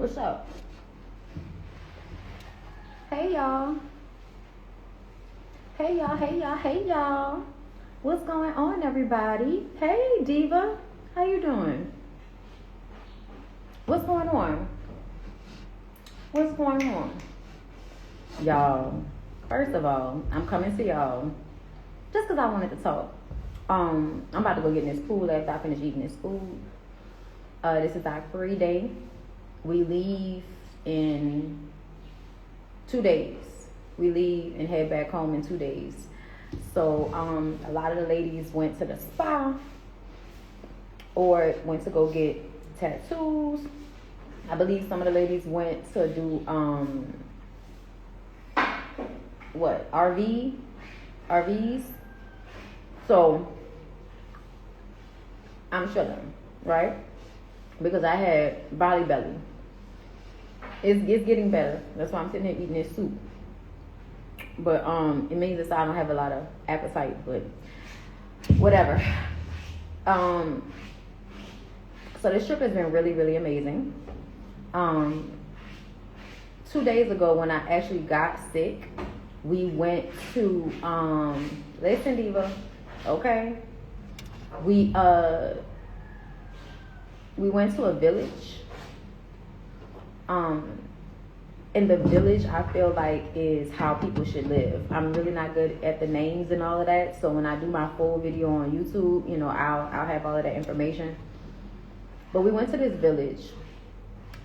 What's up? Hey y'all. Hey y'all, hey y'all, hey y'all. What's going on, everybody? Hey Diva, how you doing? What's going on? What's going on? Y'all, first of all, I'm coming to y'all just because I wanted to talk. I'm about to go get in this food after I finish eating this food. This is our free day. We leave in 2 days. We leave and head back home in 2 days. So a lot of the ladies went to the spa or went to go get tattoos. I believe some of the ladies went to do RVs. So I'm chilling, right? Because I had Bali belly. It's getting better. That's why I'm sitting here eating this soup. But it means that I don't have a lot of appetite, but whatever. So this trip has been really, really amazing. 2 days ago when I actually got sick, we went to listen, Diva, okay? We went to a village. And the village, I feel like, is how people should live. I'm really not good at the names and all of that. So when I do my full video on YouTube, you know, I'll have all of that information. But we went to this village.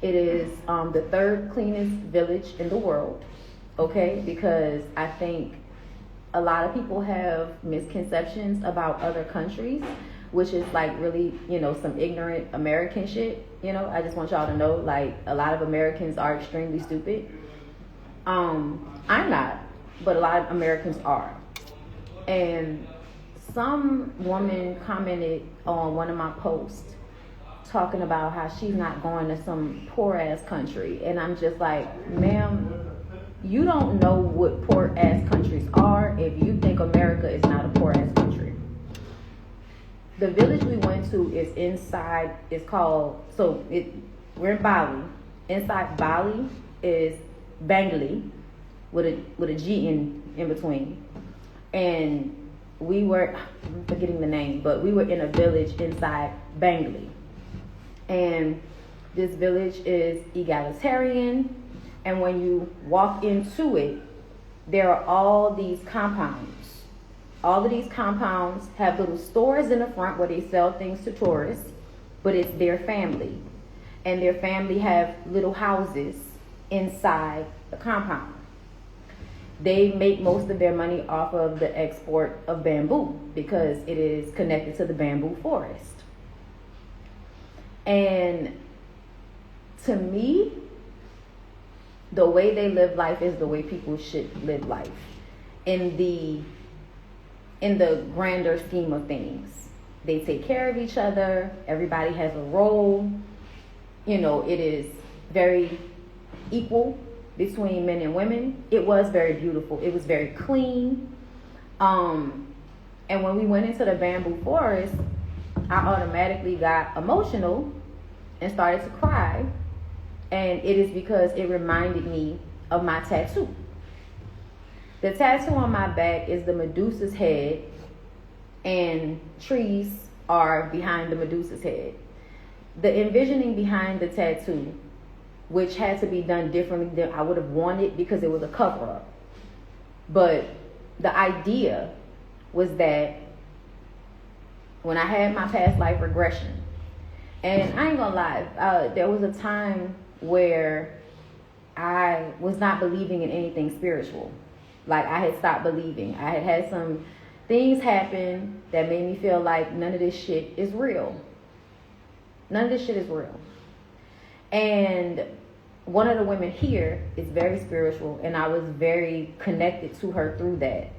It is the third cleanest village in the world, okay? Because I think a lot of people have misconceptions about other countries, which is like really, you know, some ignorant American shit. You know, I just want y'all to know, like, a lot of Americans are extremely stupid. I'm not, but a lot of Americans are. And some woman commented on one of my posts talking about how she's not going to some poor ass country. And I'm just like, ma'am, you don't know what poor ass countries are if you think America is not a poor ass country. The village we went to is inside, we're in Bali. Inside Bali is Bali with a G in between. And I'm forgetting the name, but we were in a village inside Bali. And this village is egalitarian. And when you walk into it, there are all these compounds. All of these compounds have little stores in the front where they sell things to tourists, but it's their family. And their family have little houses inside the compound. They make most of their money off of the export of bamboo because it is connected to the bamboo forest. And to me, the way they live life is the way people should live life. In the grander scheme of things, they take care of each other. Everybody has a role. You know, it is very equal between men and women. It was very beautiful. It was very clean. And when we went into the bamboo forest, I automatically got emotional and started to cry. And it is because it reminded me of my tattoo. The tattoo on my back is the Medusa's head, and trees are behind the Medusa's head. The envisioning behind the tattoo, which had to be done differently than I would have wanted because it was a cover-up. But the idea was that when I had my past life regression, and I ain't gonna lie, there was a time where I was not believing in anything spiritual. Like, I had stopped believing. I had had some things happen that made me feel like none of this shit is real. None of this shit is real. And one of the women here is very spiritual, and I was very connected to her through that.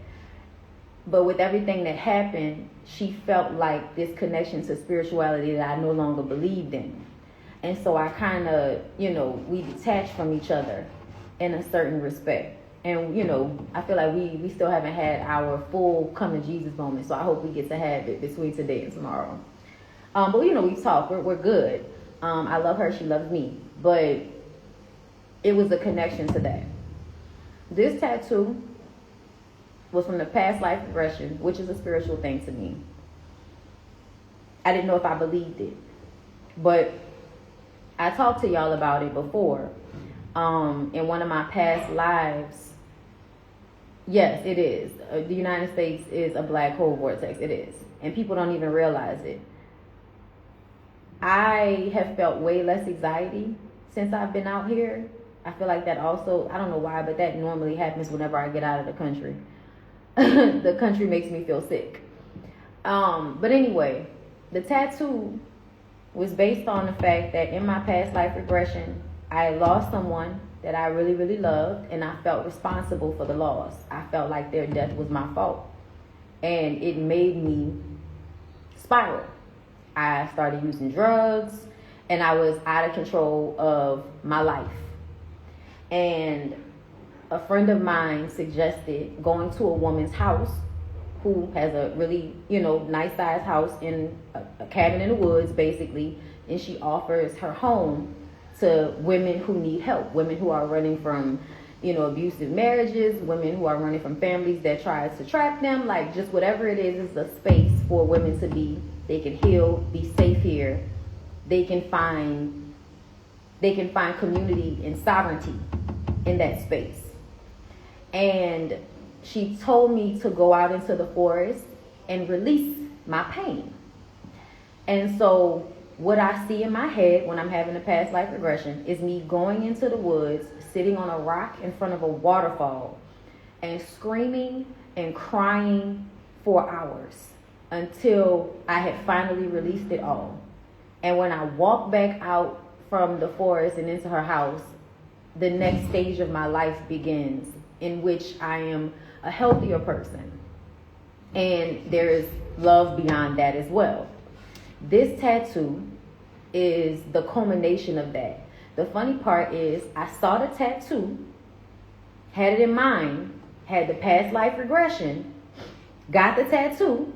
But with everything that happened, she felt like this connection to spirituality that I no longer believed in. And so I kind of, you know, we detached from each other in a certain respect. And, you know, I feel like we still haven't had our full come to Jesus moment. So I hope we get to have it between today and tomorrow. But, you know, we talk. We're good. I love her. She loves me. But it was a connection to that. This tattoo was from the past life regression, which is a spiritual thing to me. I didn't know if I believed it, but I talked to y'all about it before. In one of my past lives, yes, it is. The United States is a black hole vortex. It is. And people don't even realize it. I have felt way less anxiety since I've been out here. I feel like that also, I don't know why, but that normally happens whenever I get out of the country. The country makes me feel sick. But anyway, the tattoo was based on the fact that in my past life regression, I lost someone that I really, really loved, and I felt responsible for the loss. I felt like their death was my fault. And it made me spiral. I started using drugs, and I was out of control of my life. And a friend of mine suggested going to a woman's house who has a really, nice size house in a cabin in the woods, basically, and she offers her home to women who need help, women who are running from, abusive marriages, women who are running from families that tries to trap them, like just whatever it is a space for women to be. They can heal, be safe here. They can find community and sovereignty in that space. And she told me to go out into the forest and release my pain. And so what I see in my head when I'm having a past life regression is me going into the woods, sitting on a rock in front of a waterfall, and screaming and crying for hours until I had finally released it all. And when I walked back out from the forest and into her house, the next stage of my life begins, in which I am a healthier person. And there is love beyond that as well. This tattoo is the culmination of that. The funny part is I saw the tattoo, had it in mind, had the past life regression, got the tattoo,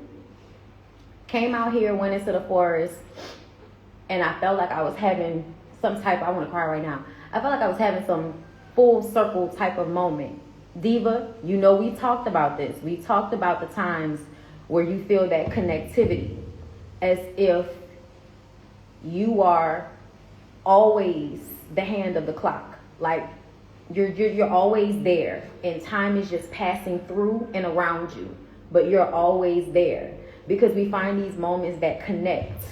came out here, went into the forest, and I felt like I was having some type, I want to cry right now. I felt like I was having some full circle type of moment. Diva, we talked about this. We talked about the times where you feel that connectivity, as if you are always the hand of the clock. Like you're always there, and time is just passing through and around you, but you're always there, because we find these moments that connect,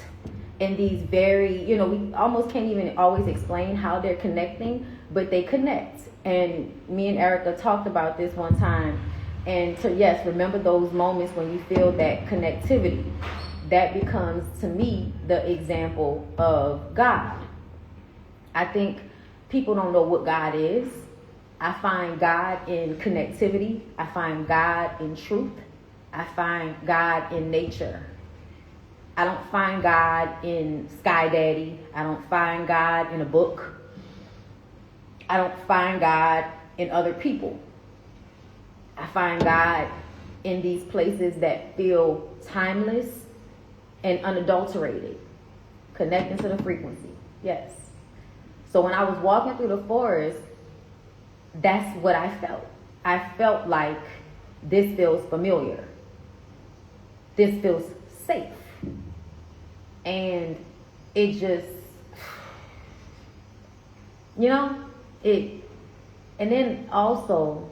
and these very, we almost can't even always explain how they're connecting, but they connect. And me and Erica talked about this one time. And so, yes, remember those moments when you feel that connectivity. That becomes, to me, the example of God. I think people don't know what God is. I find God in connectivity. I find God in truth. I find God in nature. I don't find God in Sky Daddy. I don't find God in a book. I don't find God in other people. I find God in these places that feel timeless and unadulterated, connecting to the frequency. Yes. So when I was walking through the forest, that's what I felt. I felt like this feels familiar. This feels safe. And it just, and then also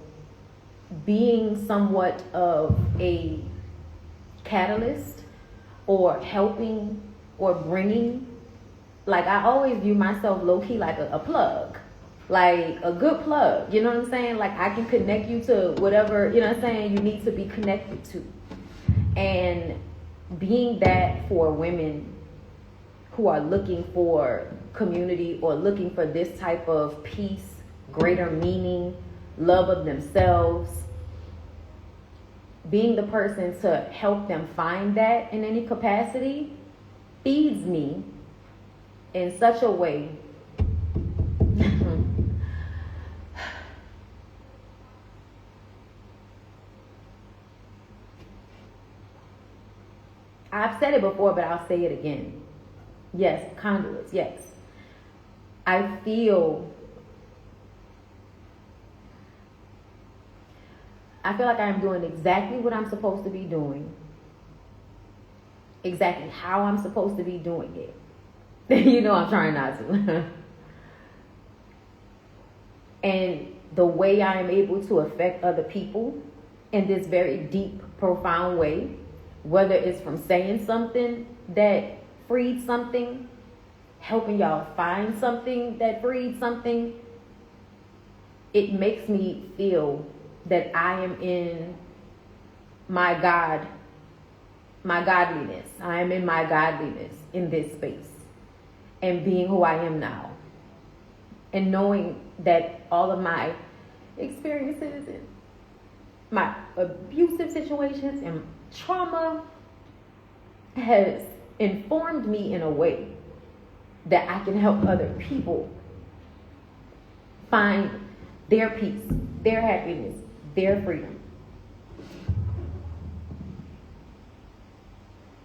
being somewhat of a catalyst or helping or bringing, like I always view myself low-key like a plug, like a good plug, you know what I'm saying? Like I can connect you to whatever, you need to be connected to. And being that for women who are looking for community or looking for this type of peace, greater meaning, love of themselves, being the person to help them find that in any capacity feeds me in such a way I've said it before, but I'll say it again. Yes, conduits, yes. I feel I feel like I'm doing exactly what I'm supposed to be doing, exactly how I'm supposed to be doing it. You know, I'm trying not to. And the way I am able to affect other people in this very deep, profound way, whether it's from saying something that freed something, helping y'all find something that freed something, it makes me feel that I am in my godliness. I am in my godliness in this space and being who I am now. And knowing that all of my experiences and my abusive situations and trauma has informed me in a way that I can help other people find their peace, their happiness, their freedom.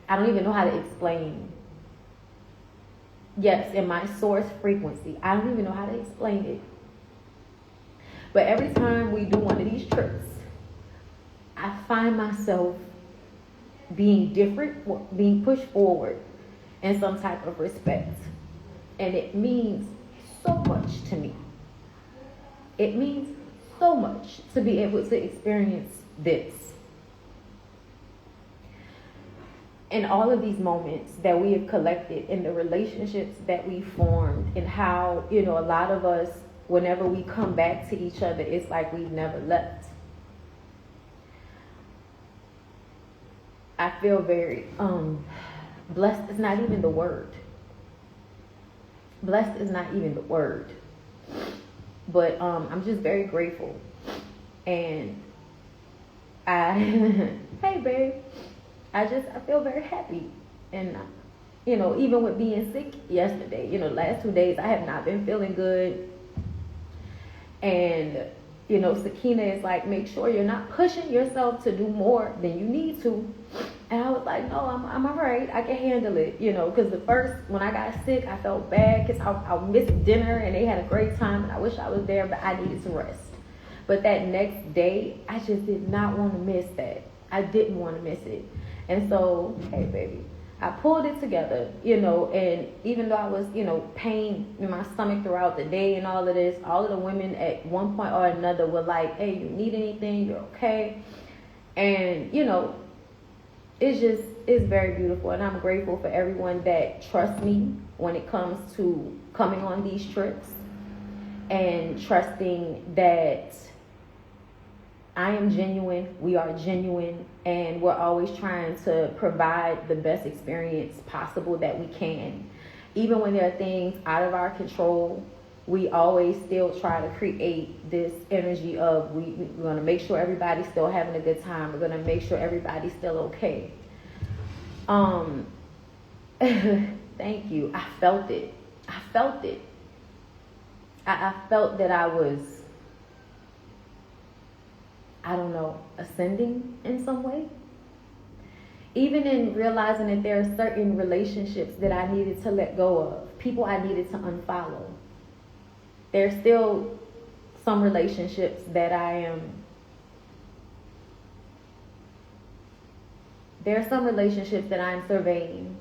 I don't even know how to explain. Yes, in my source frequency. I don't even know how to explain it. But every time we do one of these trips, I find myself being different, being pushed forward in some type of respect. And it means so much to me. It means so much to be able to experience this. And all of these moments that we have collected in the relationships that we formed, and how, you know, a lot of us, whenever we come back to each other, it's like we've never left. I feel very blessed is not even the word. Blessed is not even the word. But I'm just very grateful. And hey babe, I feel very happy. And you know, even with being sick yesterday, you know, the last 2 days I have not been feeling good. And you know, Sakina is like, make sure you're not pushing yourself to do more than you need to. And I was like, no, I'm all right. I can handle it, you know, because when I got sick, I felt bad because I missed dinner and they had a great time and I wish I was there, but I needed to rest. But that next day, I just did not want to miss that. I didn't want to miss it. And so, hey, baby, I pulled it together, you know, and even though I was, you know, pain in my stomach throughout the day and all of this, all of the women at one point or another were like, hey, you need anything? You're okay. And, you know, it's very beautiful. And I'm grateful for everyone that trusts me when it comes to coming on these trips and trusting that I am genuine, we are genuine, and we're always trying to provide the best experience possible that we can. Even when there are things out of our control, we always still try to create this energy of we're going to make sure everybody's still having a good time. We're going to make sure everybody's still okay. Thank you. I felt it. I felt that I was, I don't know, ascending in some way. Even in realizing that there are certain relationships that I needed to let go of, people I needed to unfollow. There's still some relationships that I'm surveying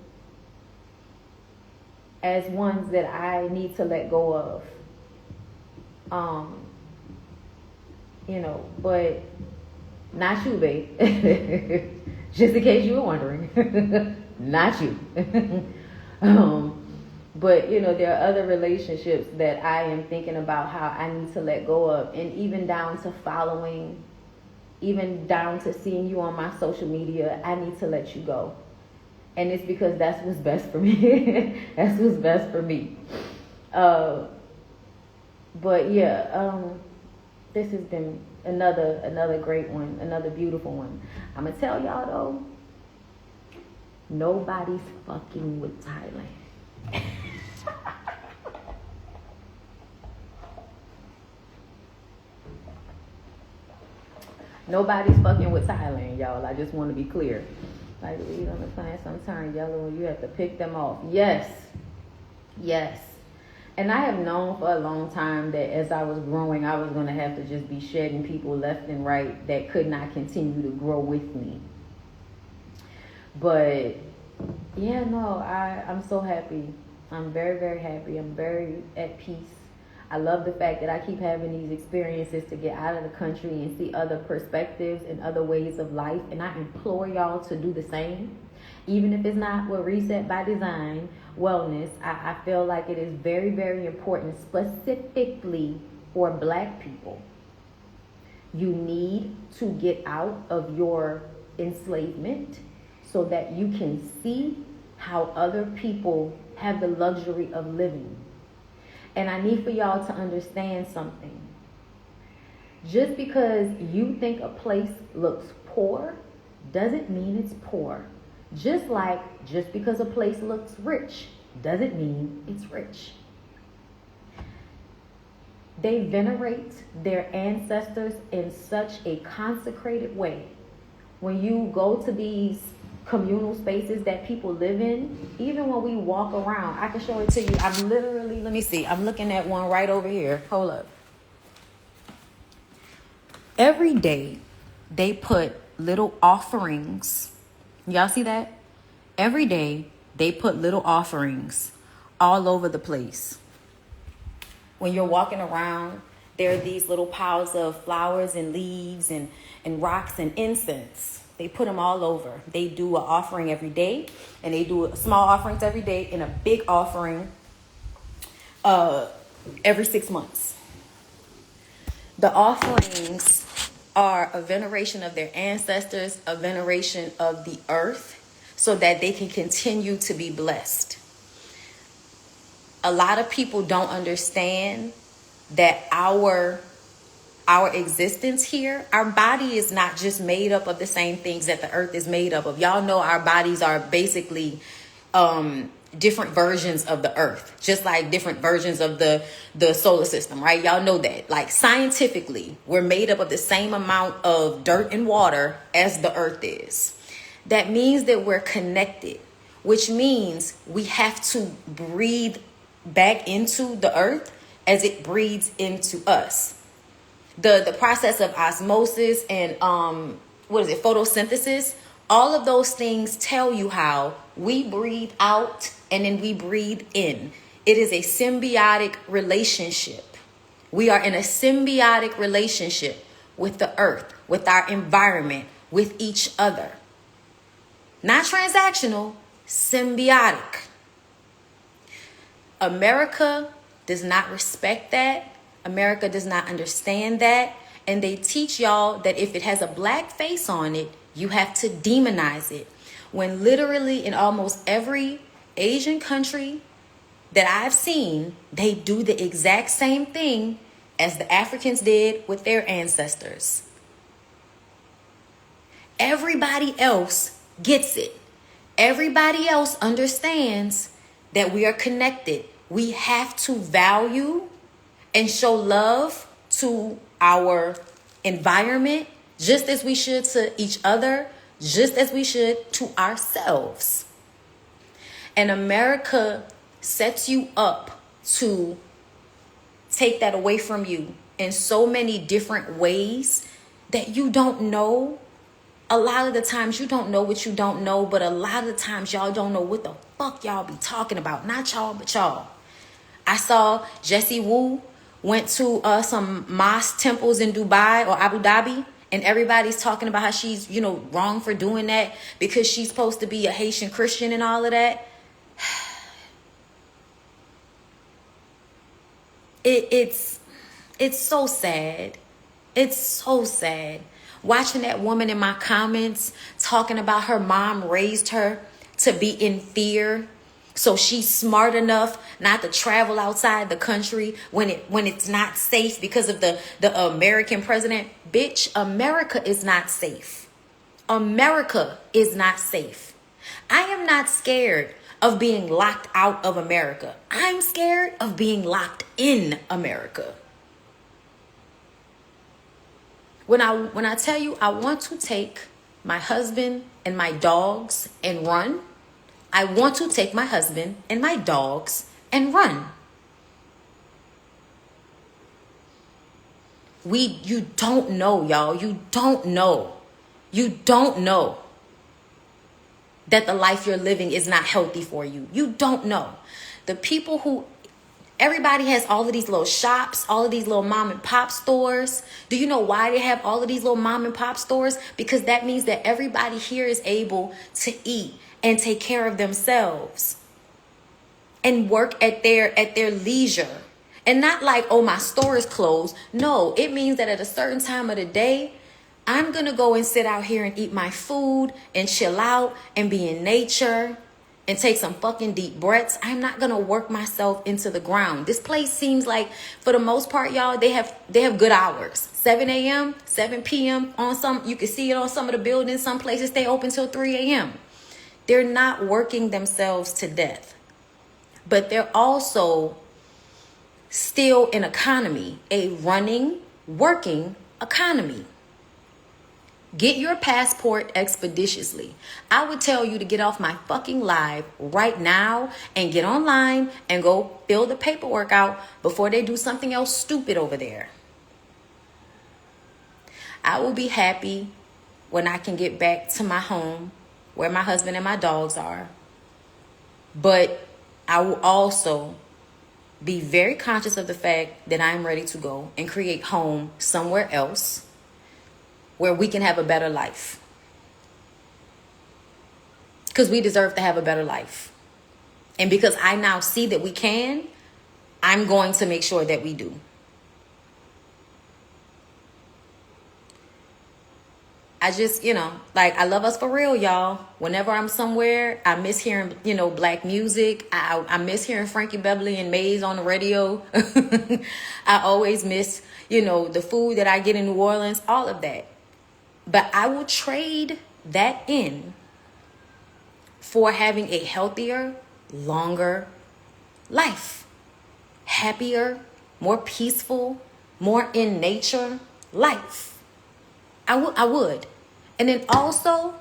as ones that I need to let go of. You know, but not you, babe. Just in case you were wondering. Not you. But, you know, there are other relationships that I am thinking about how I need to let go of. And even down to following, even down to seeing you on my social media, I need to let you go. And it's because that's what's best for me. That's what's best for me. But yeah, this has been another great one, another beautiful one. I'm going to tell y'all though, nobody's fucking with Thailand. Nobody's fucking with Thailand, y'all. I just want to be clear. Like the leaves on the plant, some turn yellow and you have to pick them off. Yes. And I have known for a long time that as I was growing, I was going to have to just be shedding people left and right that could not continue to grow with me. But yeah, no, I'm so happy. I'm very, very happy. I'm very at peace. I love the fact that I keep having these experiences to get out of the country and see other perspectives and other ways of life. And I implore y'all to do the same. Even if it's not with Reset by Design Wellness, I feel like it is very, very important, specifically for Black people. You need to get out of your enslavement so that you can see how other people have the luxury of living. And I need for y'all to understand something. Just because you think a place looks poor doesn't mean it's poor. Just because a place looks rich doesn't mean it's rich. They venerate their ancestors in such a consecrated way. When you go to these communal spaces that people live in, even when we walk around, I can show it to you. I'm literally, let me see, I'm looking at one right over here. Hold up. Every day they put little offerings. Y'all see that? Every day they put little offerings all over the place. When you're walking around, there are these little piles of flowers and leaves and rocks and incense. They put them all over. They do an offering every day, and they do small offerings every day and a big offering every 6 months. The offerings are a veneration of their ancestors, a veneration of the earth, so that they can continue to be blessed. A lot of people don't understand that our existence here, our body is not just made up of the same things that the earth is made up of. Y'all know our bodies are basically different versions of the earth, just like different versions of the solar system, right? Y'all know that. Like scientifically, we're made up of the same amount of dirt and water as the earth is. That means that we're connected, which means we have to breathe back into the earth as it breathes into us. The process of osmosis and photosynthesis, all of those things tell you how we breathe out and then we breathe in. It is a symbiotic relationship. We are in a symbiotic relationship with the earth, with our environment, with each other. Not transactional, symbiotic. America does not respect that. America does not understand that. And they teach y'all that if it has a black face on it, you have to demonize it. When literally in almost every Asian country that I've seen, they do the exact same thing as the Africans did with their ancestors. Everybody else gets it. Everybody else understands that we are connected. We have to value and show love to our environment just as we should to each other, just as we should to ourselves. And America sets you up to take that away from you in so many different ways that you don't know. A lot of the times you don't know what you don't know, but a lot of the times y'all don't know what the fuck y'all be talking about. Not y'all, but y'all. I saw Jessie Wu went to some mosque temples in Dubai or Abu Dhabi, and everybody's talking about how she's, wrong for doing that because she's supposed to be a Haitian Christian and all of that. It's so sad. It's so sad. Watching that woman in my comments talking about her mom raised her to be in fear. So she's smart enough not to travel outside the country when it's not safe because of the American president. Bitch, America is not safe. America is not safe. I am not scared of being locked out of America. I'm scared of being locked in America. When I tell you I want to take my husband and my dogs and run, I want to take my husband and my dogs and run. You don't know, y'all. You don't know. You don't know that the life you're living is not healthy for you. You don't know. The people who, everybody has all of these little shops, all of these little mom and pop stores. Do you know why they have all of these little mom and pop stores? Because that means that everybody here is able to eat and take care of themselves and work at their leisure. And not like, oh, my store is closed. No, it means that at a certain time of the day, I'm going to go and sit out here and eat my food and chill out and be in nature and take some fucking deep breaths. I'm not going to work myself into the ground. This place seems like, for the most part, y'all, they have good hours. 7 a.m., 7 p.m. on some, you can see it on some of the buildings. Some places stay open till 3 a.m. They're not working themselves to death. But they're also still an economy, a running, working economy. Get your passport expeditiously. I would tell you to get off my fucking live right now and get online and go fill the paperwork out before they do something else stupid over there. I will be happy when I can get back to my home where my husband and my dogs are. But I will also be very conscious of the fact that I'm ready to go and create home somewhere else where we can have a better life. Because we deserve to have a better life. And because I now see that we can, I'm going to make sure that we do. I just, I love us for real, y'all. Whenever I'm somewhere, I miss hearing, black music. I miss hearing Frankie Beverly and Maze on the radio. I always miss, the food that I get in New Orleans, all of that. But I will trade that in for having a healthier, longer life. Happier, more peaceful, more in nature life. I would. And then also,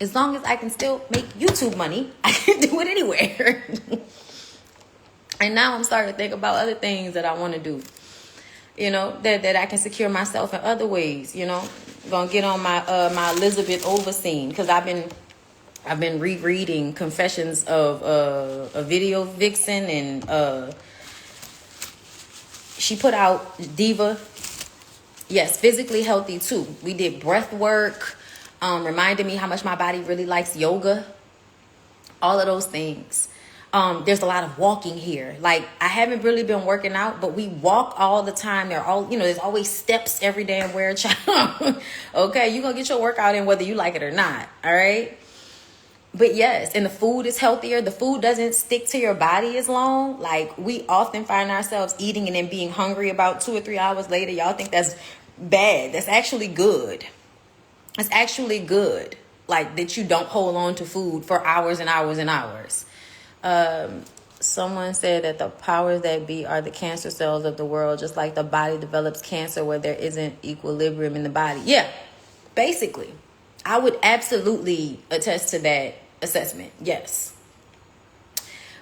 as long as I can still make YouTube money, I can do it anywhere. And now I'm starting to think about other things that I want to do. That I can secure myself in other ways, Gonna get on my my Elizabeth Overseen, because I've been rereading Confessions of a Video Vixen, and she put out Diva. Yes, physically healthy too. We did breath work, reminded me how much my body really likes yoga. All of those things. There's a lot of walking here. Like, I haven't really been working out, but we walk all the time. There's always steps every damn where, child. Okay, you're gonna get your workout in whether you like it or not. All right. But yes, and the food is healthier. The food doesn't stick to your body as long. Like, we often find ourselves eating and then being hungry about 2 or 3 hours later. Y'all think that's bad. That's actually good. It's actually good. Like, that you don't hold on to food for hours and hours and hours. Someone said that the powers that be are the cancer cells of the world, just like the body develops cancer where there isn't equilibrium in the body. Yeah, basically. I would absolutely attest to that assessment. Yes.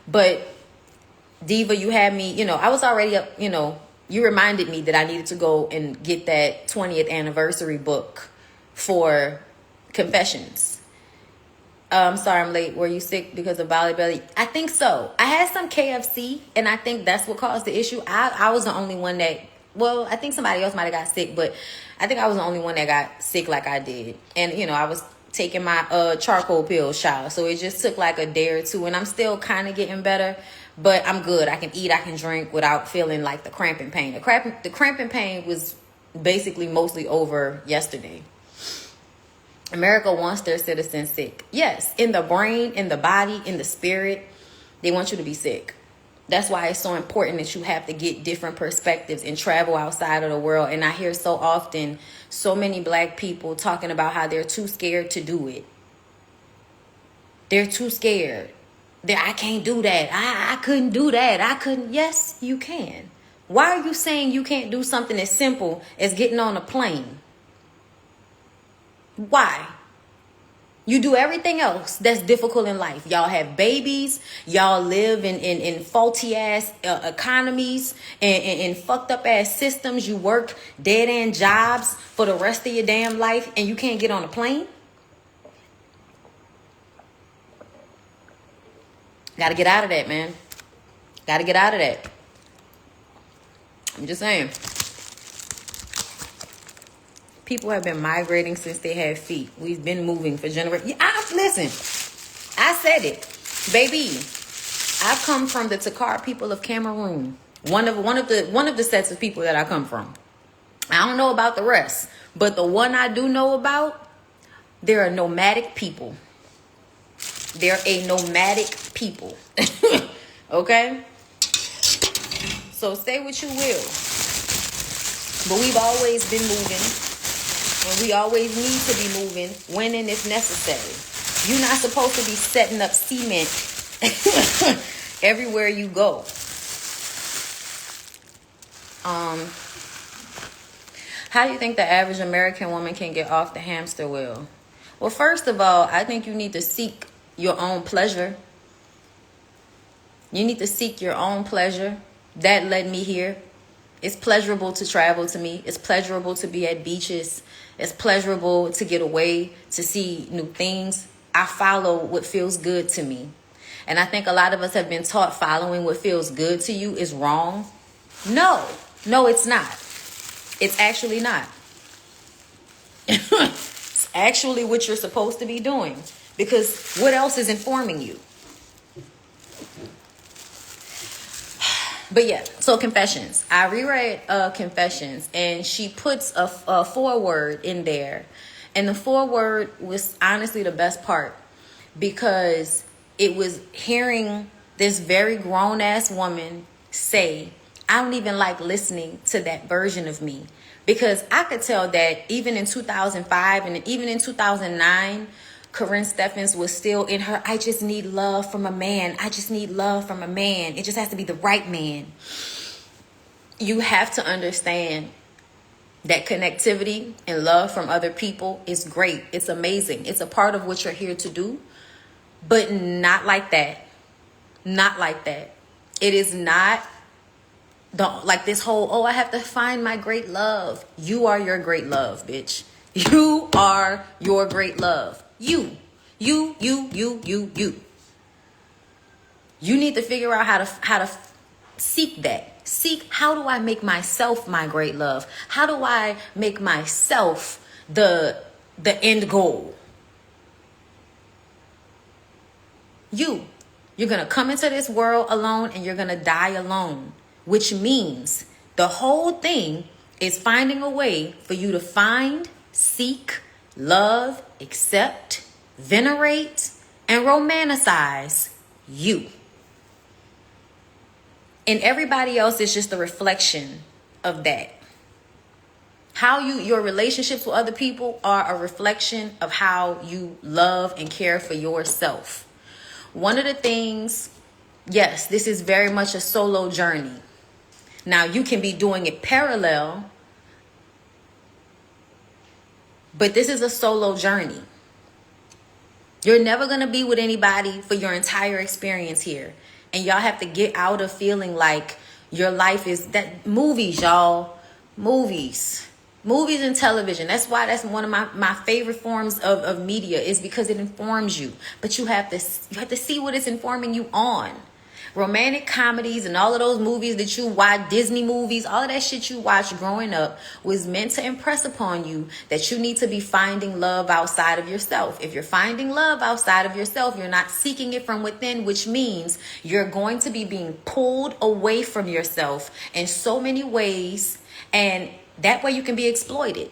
But Diva, you had me, I was already up, you reminded me that I needed to go and get that 20th anniversary book for Confessions. I'm sorry I'm late. Were you sick because of Bali belly? I think so. I had some KFC, and I think that's what caused the issue. I was the only one that, I think somebody else might have got sick, but I think I was the only one that got sick like I did. And, I was taking my charcoal pill shower, so it just took like a day or two, and I'm still kind of getting better, but I'm good. I can eat, I can drink without feeling like the cramping pain. The cramping pain was basically mostly over yesterday. America wants their citizens sick. Yes, in the brain, in the body, in the spirit, they want you to be sick. That's why it's so important that you have to get different perspectives and travel outside of the world. And I hear so often so many black people talking about how they're too scared to do it. They're too scared. I can't do that. I couldn't do that. Yes, you can. Why are you saying you can't do something as simple as getting on a plane? Why? You do everything else that's difficult in life. Y'all have babies. Y'all live in faulty ass economies and fucked up ass systems. You work dead end jobs for the rest of your damn life and you can't get on a plane. Gotta get out of that, man. Gotta get out of that. I'm just saying. People have been migrating since they had feet. We've been moving for generations. Listen, I said it. Baby, I've come from the Takar people of Cameroon. One of the sets of people that I come from. I don't know about the rest, but the one I do know about, they're a nomadic people. They're a nomadic people. Okay? So say what you will. But we've always been moving. And we always need to be moving when and if necessary. You're not supposed to be setting up cement everywhere you go. How do you think the average American woman can get off the hamster wheel? Well, first of all, I think you need to seek your own pleasure. You need to seek your own pleasure. That led me here. It's pleasurable to travel to me. It's pleasurable to be at beaches. It's pleasurable to get away, to see new things. I follow what feels good to me. And I think a lot of us have been taught following what feels good to you is wrong. No, it's not. It's actually not. It's actually what you're supposed to be doing. Because what else is informing you? But yeah, so Confessions. I reread Confessions, and she puts a foreword in there. And the foreword was honestly the best part, because it was hearing this very grown-ass woman say, I don't even like listening to that version of me. Because I could tell that even in 2005 and even in 2009, Corinne Steffens was still in her, I just need love from a man. I just need love from a man. It just has to be the right man. You have to understand that connectivity and love from other people is great. It's amazing. It's a part of what you're here to do, but not like that. Not like that. It is not like this whole, I have to find my great love. You are your great love, bitch. You are your great love. You need to figure out how to seek that. Seek, how do I make myself my great love? How do I make myself the end goal? You're going to come into this world alone and you're going to die alone, which means the whole thing is finding a way for you to find, seek, love, accept, venerate, and romanticize you. And everybody else is just a reflection of that. How your relationships with other people are a reflection of how you love and care for yourself. One of the things, yes, this is very much a solo journey. Now, you can be doing it parallel, but this is a solo journey. You're never going to be with anybody for your entire experience here. And y'all have to get out of feeling like your life is that. Movies, y'all. Movies and television. That's why that's one of my favorite forms of media, is because it informs you. But you have to see what it's informing you on. Romantic comedies and all of those movies that you watch, Disney movies, all of that shit you watched growing up was meant to impress upon you that you need to be finding love outside of yourself. If you're finding love outside of yourself, you're not seeking it from within, which means you're going to be being pulled away from yourself in so many ways, and that way you can be exploited.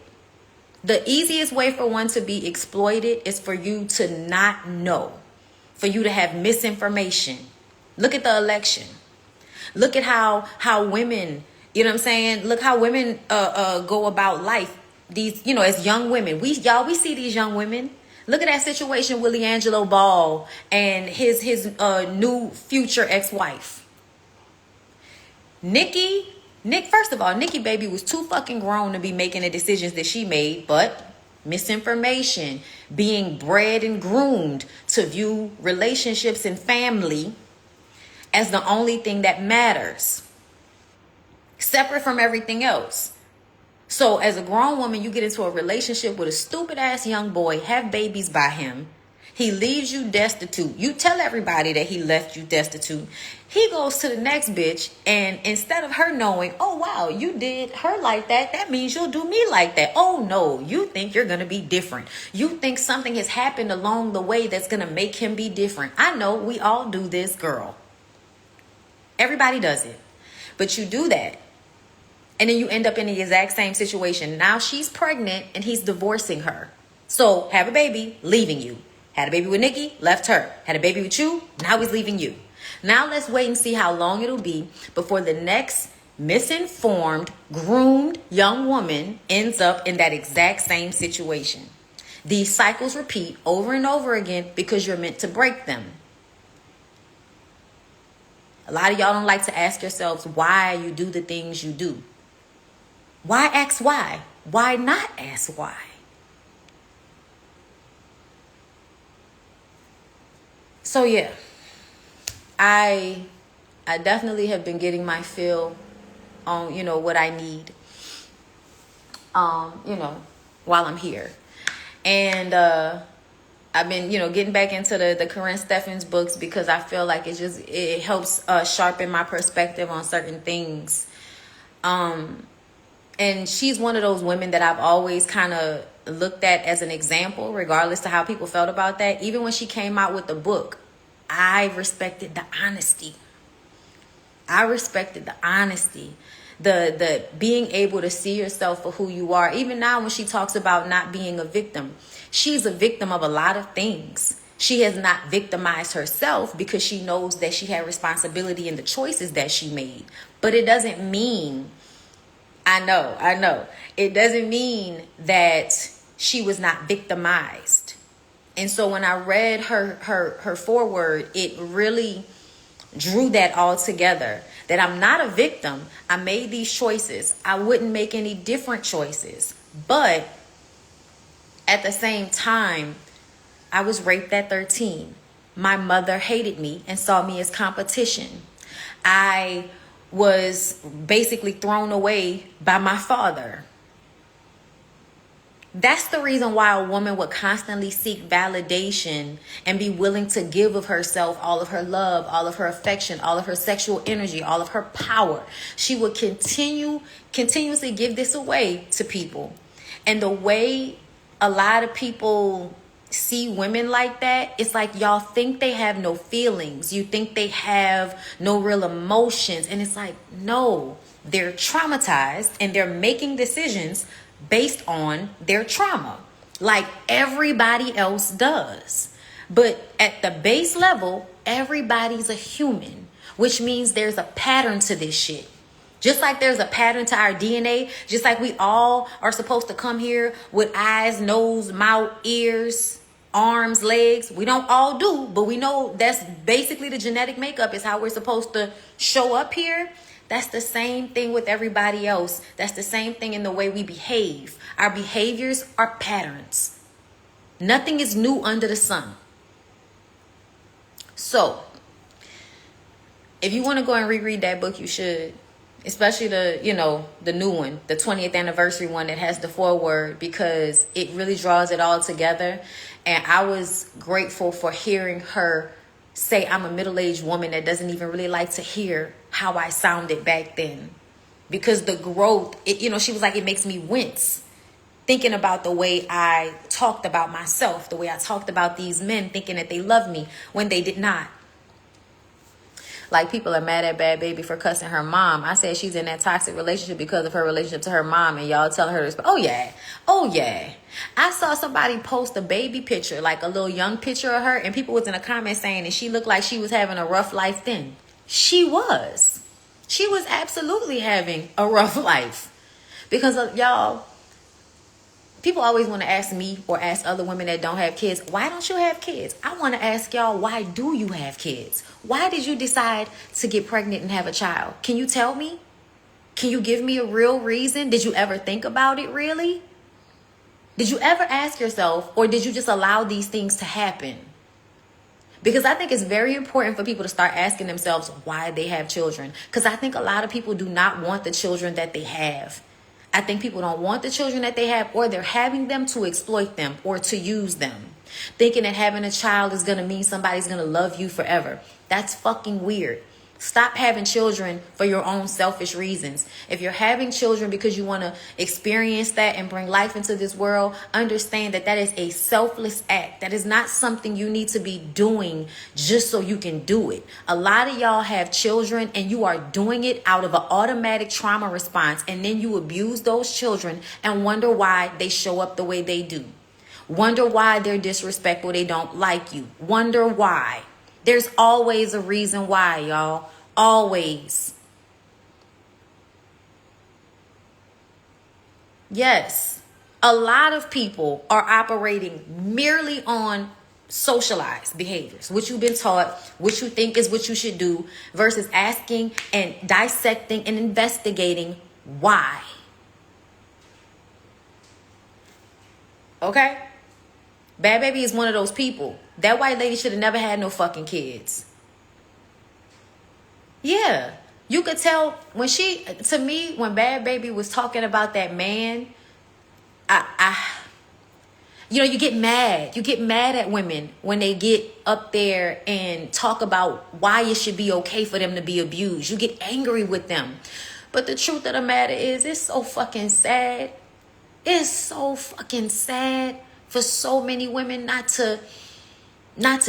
The easiest way for one to be exploited is for you to not know, for you to have misinformation. Look at the election. Look at how women, you know what I'm saying? Look how women go about life. These, as young women. We see these young women. Look at that situation with LiAngelo Ball and his new future ex-wife. First of all, Nikki baby was too fucking grown to be making the decisions that she made, but misinformation, being bred and groomed to view relationships and family as the only thing that matters, separate from everything else. So as a grown woman, you get into a relationship with a stupid ass young boy, have babies by him. He leaves you destitute. You tell everybody that he left you destitute. He goes to the next bitch, and instead of her knowing, oh wow, you did her like that, that means you'll do me like that. Oh no, you think you're going to be different. You think something has happened along the way that's going to make him be different. I know, we all do this, girl. Everybody does it. But you do that. And then you end up in the exact same situation. Now she's pregnant and he's divorcing her. So have a baby, leaving you. Had a baby with Nikki, left her. Had a baby with you, now he's leaving you. Now let's wait and see how long it'll be before the next misinformed, groomed young woman ends up in that exact same situation. These cycles repeat over and over again because you're meant to break them. A lot of y'all don't like to ask yourselves why you do the things you do. Why ask why? Why not ask why? So yeah, I definitely have been getting my fill on, what I need, while I'm here. And I've been, getting back into the Corinne Steffens books because I feel like it helps sharpen my perspective on certain things. And she's one of those women that I've always kind of looked at as an example, regardless to how people felt about that. Even when she came out with the book, I respected the honesty. The being able to see yourself for who you are. Even now when she talks about not being a victim, she's a victim of a lot of things. She has not victimized herself because she knows that she had responsibility in the choices that she made. But it doesn't mean, I know. It doesn't mean that she was not victimized. And so when I read her foreword, it really drew that all together. That I'm not a victim. I made these choices. I wouldn't make any different choices. But at the same time, I was raped at 13. My mother hated me and saw me as competition. I was basically thrown away by my father. That's the reason why a woman would constantly seek validation and be willing to give of herself, all of her love, all of her affection, all of her sexual energy, all of her power. She would continuously give this away to people. And the way a lot of people see women like that, it's like y'all think they have no feelings. You think they have no real emotions. And it's like, no, they're traumatized and they're making decisions based on their trauma, like everybody else does. But at the base level, everybody's a human, which means there's a pattern to this shit. Just like there's a pattern to our DNA, just like we all are supposed to come here with eyes, nose, mouth, ears, arms, legs. We don't all do, but we know that's basically the genetic makeup is how we're supposed to show up here. That's the same thing with everybody else. That's the same thing in the way we behave. Our behaviors are patterns. Nothing is new under the sun. So, if you want to go and reread that book, you should. Especially the new one, the 20th anniversary one that has the foreword, because it really draws it all together. And I was grateful for hearing her say I'm a middle-aged woman that doesn't even really like to hear how I sounded back then. Because the growth, she was like, it makes me wince thinking about the way I talked about myself, the way I talked about these men thinking that they loved me when they did not. Like, people are mad at Bad Baby for cussing her mom. I said she's in that toxic relationship because of her relationship to her mom, and y'all telling her to, oh yeah. I saw somebody post a baby picture, like a little young picture of her, and people was in the comments saying that she looked like she was having a rough life then. She was absolutely having a rough life. Because y'all, people always want to ask me or ask other women that don't have kids, why don't you have kids? I want to ask y'all, why do you have kids? Why did you decide to get pregnant and have a child? Can you tell me? Can you give me a real reason? Did you ever think about it really? Did you ever ask yourself, or did you just allow these things to happen? Because I think it's very important for people to start asking themselves why they have children. Because I think a lot of people do not want the children that they have. I think people don't want the children that they have, or they're having them to exploit them or to use them. Thinking that having a child is going to mean somebody's going to love you forever. That's fucking weird. Stop having children for your own selfish reasons. If you're having children because you want to experience that and bring life into this world, understand that that is a selfless act. That is not something you need to be doing just so you can do it. A lot of y'all have children and you are doing it out of an automatic trauma response, and then you abuse those children and wonder why they show up the way they do. Wonder why they're disrespectful, they don't like you. Wonder why. There's always a reason why, y'all. Always. Yes. A lot of people are operating merely on socialized behaviors, what you've been taught, what you think is what you should do, versus asking and dissecting and investigating why. Okay? Bad Baby is one of those people. That white lady should have never had no fucking kids. Yeah. You could tell when when Bad Baby was talking about that man, you get mad. You get mad at women when they get up there and talk about why it should be okay for them to be abused. You get angry with them. But the truth of the matter is, it's so fucking sad. It's so fucking sad for so many women not to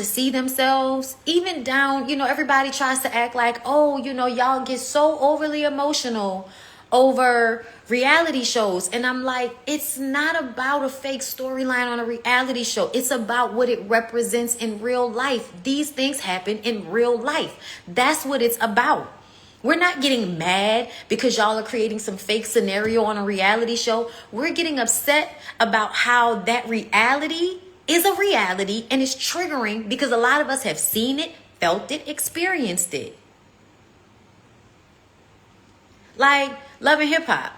see themselves, even down, everybody tries to act like, oh, y'all get so overly emotional over reality shows. And I'm like, it's not about a fake storyline on a reality show. It's about what it represents in real life. These things happen in real life. That's what it's about. We're not getting mad because y'all are creating some fake scenario on a reality show. We're getting upset about how that reality is a reality and it's triggering because a lot of us have seen it, felt it, experienced it. Like Love and Hip Hop.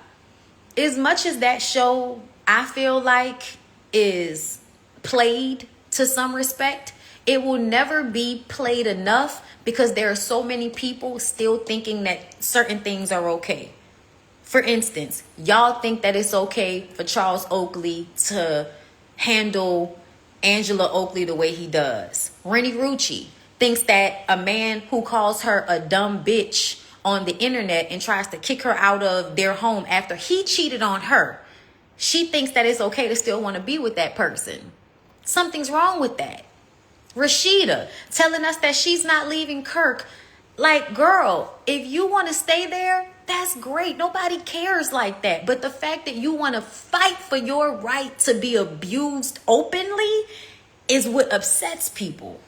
As much as that show, I feel like, is played to some respect, it will never be played enough because there are so many people still thinking that certain things are okay. For instance, y'all think that it's okay for Charles Oakley to handle Angela Oakley the way he does. Rennie Rucci thinks that a man who calls her a dumb bitch on the internet and tries to kick her out of their home after he cheated on her, she thinks that it's okay to still want to be with that person. Something's wrong with that. Rashida telling us that she's not leaving Kirk. Like, girl, if you want to stay there, that's great. Nobody cares like that. But the fact that you want to fight for your right to be abused openly is what upsets people.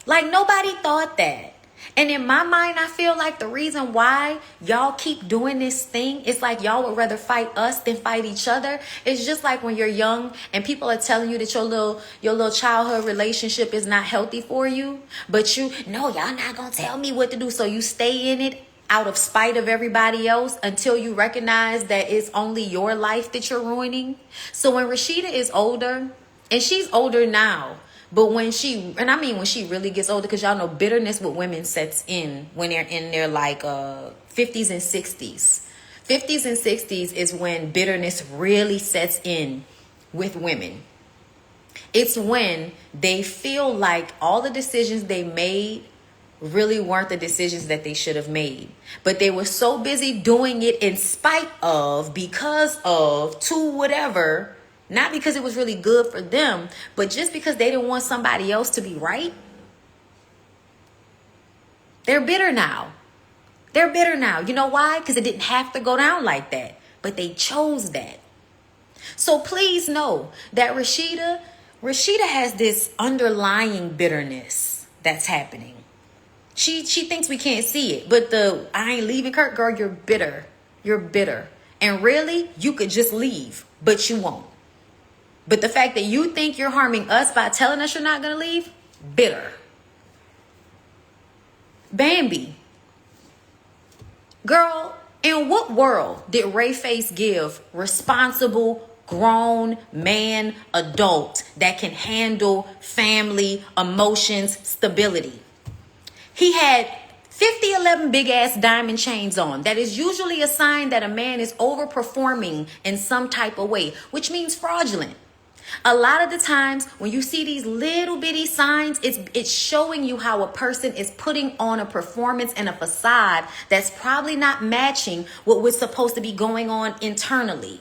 Like, nobody thought that. And in my mind, I feel like the reason why y'all keep doing this thing is like y'all would rather fight us than fight each other. It's just like when you're young and people are telling you that your little childhood relationship is not healthy for you, but y'all not gonna tell me what to do, so you stay in it out of spite of everybody else until you recognize that it's only your life that you're ruining. So when Rashida is older, and she's older now, but when she really gets older, because y'all know bitterness with women sets in when they're in their 50s and 60s. 50s and 60s is when bitterness really sets in with women. It's when they feel like all the decisions they made really weren't the decisions that they should have made. But they were so busy doing it in spite of, because of, to whatever. Not because it was really good for them, but just because they didn't want somebody else to be right. They're bitter now. You know why? Because it didn't have to go down like that, but they chose that. So please know that Rashida has this underlying bitterness that's happening. She thinks we can't see it, but I ain't leaving Kirk, girl, you're bitter. You're bitter. And really, you could just leave, but you won't. But the fact that you think you're harming us by telling us you're not going to leave, bitter. Bambi. Girl, In what world did Ray Face give responsible, grown man, adult that can handle family, emotions, stability? He had 5011 big ass diamond chains on. That is usually a sign that a man is overperforming in some type of way, which means fraudulent. A lot of the times when you see these little bitty signs, it's showing you how a person is putting on a performance and a facade that's probably not matching what was supposed to be going on internally.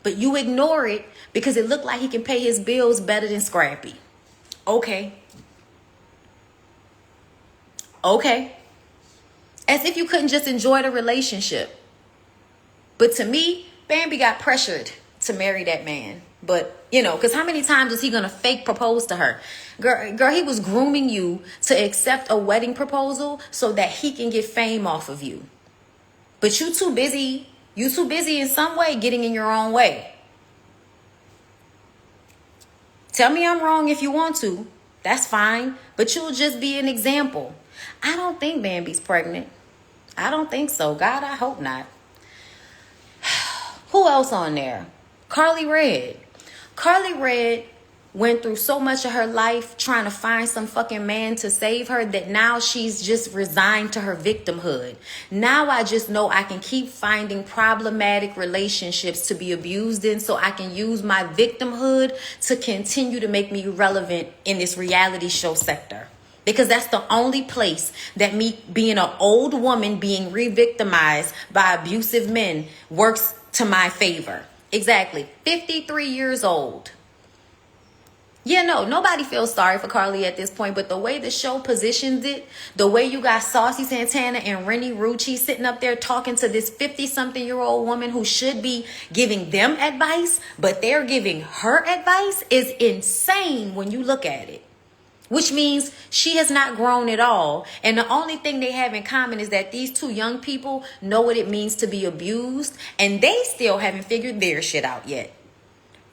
But you ignore it because it looked like he can pay his bills better than Scrappy. Okay. As if you couldn't just enjoy the relationship. But to me, Bambi got pressured to marry that man. But, because how many times was he going to fake propose to her? Girl, he was grooming you to accept a wedding proposal so that he can get fame off of you. But you too busy in some way getting in your own way. Tell me I'm wrong if you want to. That's fine. But you'll just be an example. I don't think Bambi's pregnant. I don't think so. God, I hope not. Who else on there? Carly Red. Carly Red went through so much of her life trying to find some fucking man to save her that now she's just resigned to her victimhood. Now I just know I can keep finding problematic relationships to be abused in so I can use my victimhood to continue to make me relevant in this reality show sector. Because that's the only place that me being an old woman being re-victimized by abusive men works to my favor. Exactly. 53 years old. Yeah, no, nobody feels sorry for Carly at this point, but the way the show positions it, the way you got Saucy Santana and Rennie Rucci sitting up there talking to this 50-something-year-old woman who should be giving them advice, but they're giving her advice is insane when you look at it. Which means she has not grown at all. And the only thing they have in common is that these two young people know what it means to be abused. And they still haven't figured their shit out yet.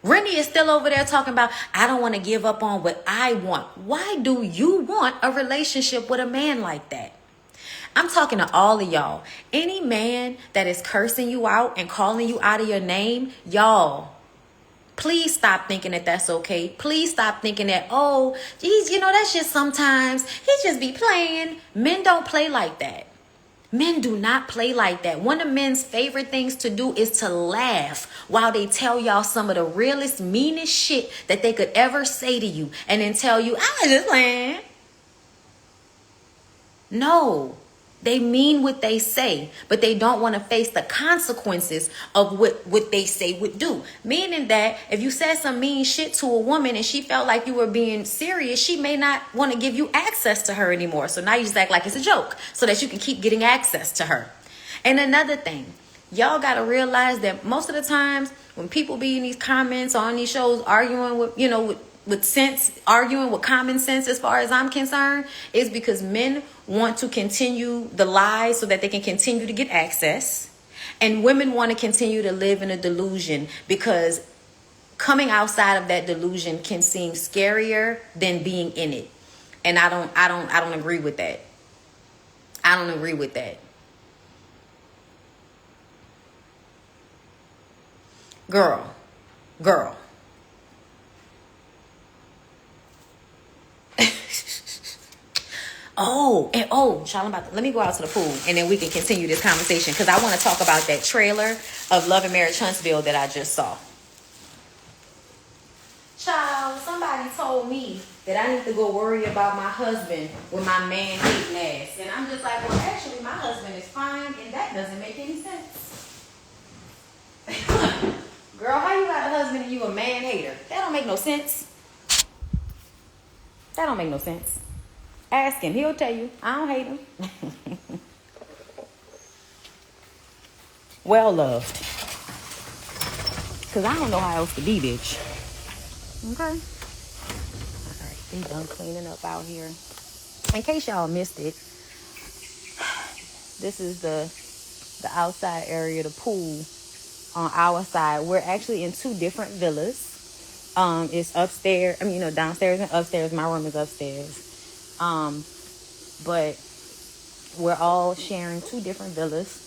Rennie is still over there talking about, I don't want to give up on what I want. Why do you want a relationship with a man like that? I'm talking to all of y'all. Any man that is cursing you out and calling you out of your name, y'all, please stop thinking that that's okay. Please stop thinking that, oh, geez, that's just sometimes he just be playing. Men don't play like that. Men do not play like that. One of men's favorite things to do is to laugh while they tell y'all some of the realest, meanest shit that they could ever say to you and then tell you, I was just playing. No. They mean what they say, but they don't want to face the consequences of what they say would do. Meaning that if you said some mean shit to a woman and she felt like you were being serious, she may not want to give you access to her anymore. So now you just act like it's a joke so that you can keep getting access to her. And another thing, y'all got to realize that most of the times when people be in these comments on these shows arguing with sense, arguing with common sense as far as I'm concerned, is because men want to continue the lies so that they can continue to get access. And women want to continue to live in a delusion because coming outside of that delusion can seem scarier than being in it. And I don't agree with that. I don't agree with that. Girl. Charlotte, let me go out to the pool and then we can continue this conversation because I want to talk about that trailer of Love and Marriage Huntsville that I just saw. Child, somebody told me that I need to go worry about my husband with my man hating ass. And I'm just like, well, actually, my husband is fine and that doesn't make any sense. Girl, how you got a husband and you a man hater? That don't make no sense. That don't make no sense. Ask him. He'll tell you. I don't hate him. Well loved. Because I don't know how else to be, bitch. Okay? Alright, we done cleaning up out here. In case y'all missed it, this is the outside area, the pool on our side. We're actually in two different villas. It's upstairs. Downstairs and upstairs. My room is upstairs. But we're all sharing two different villas.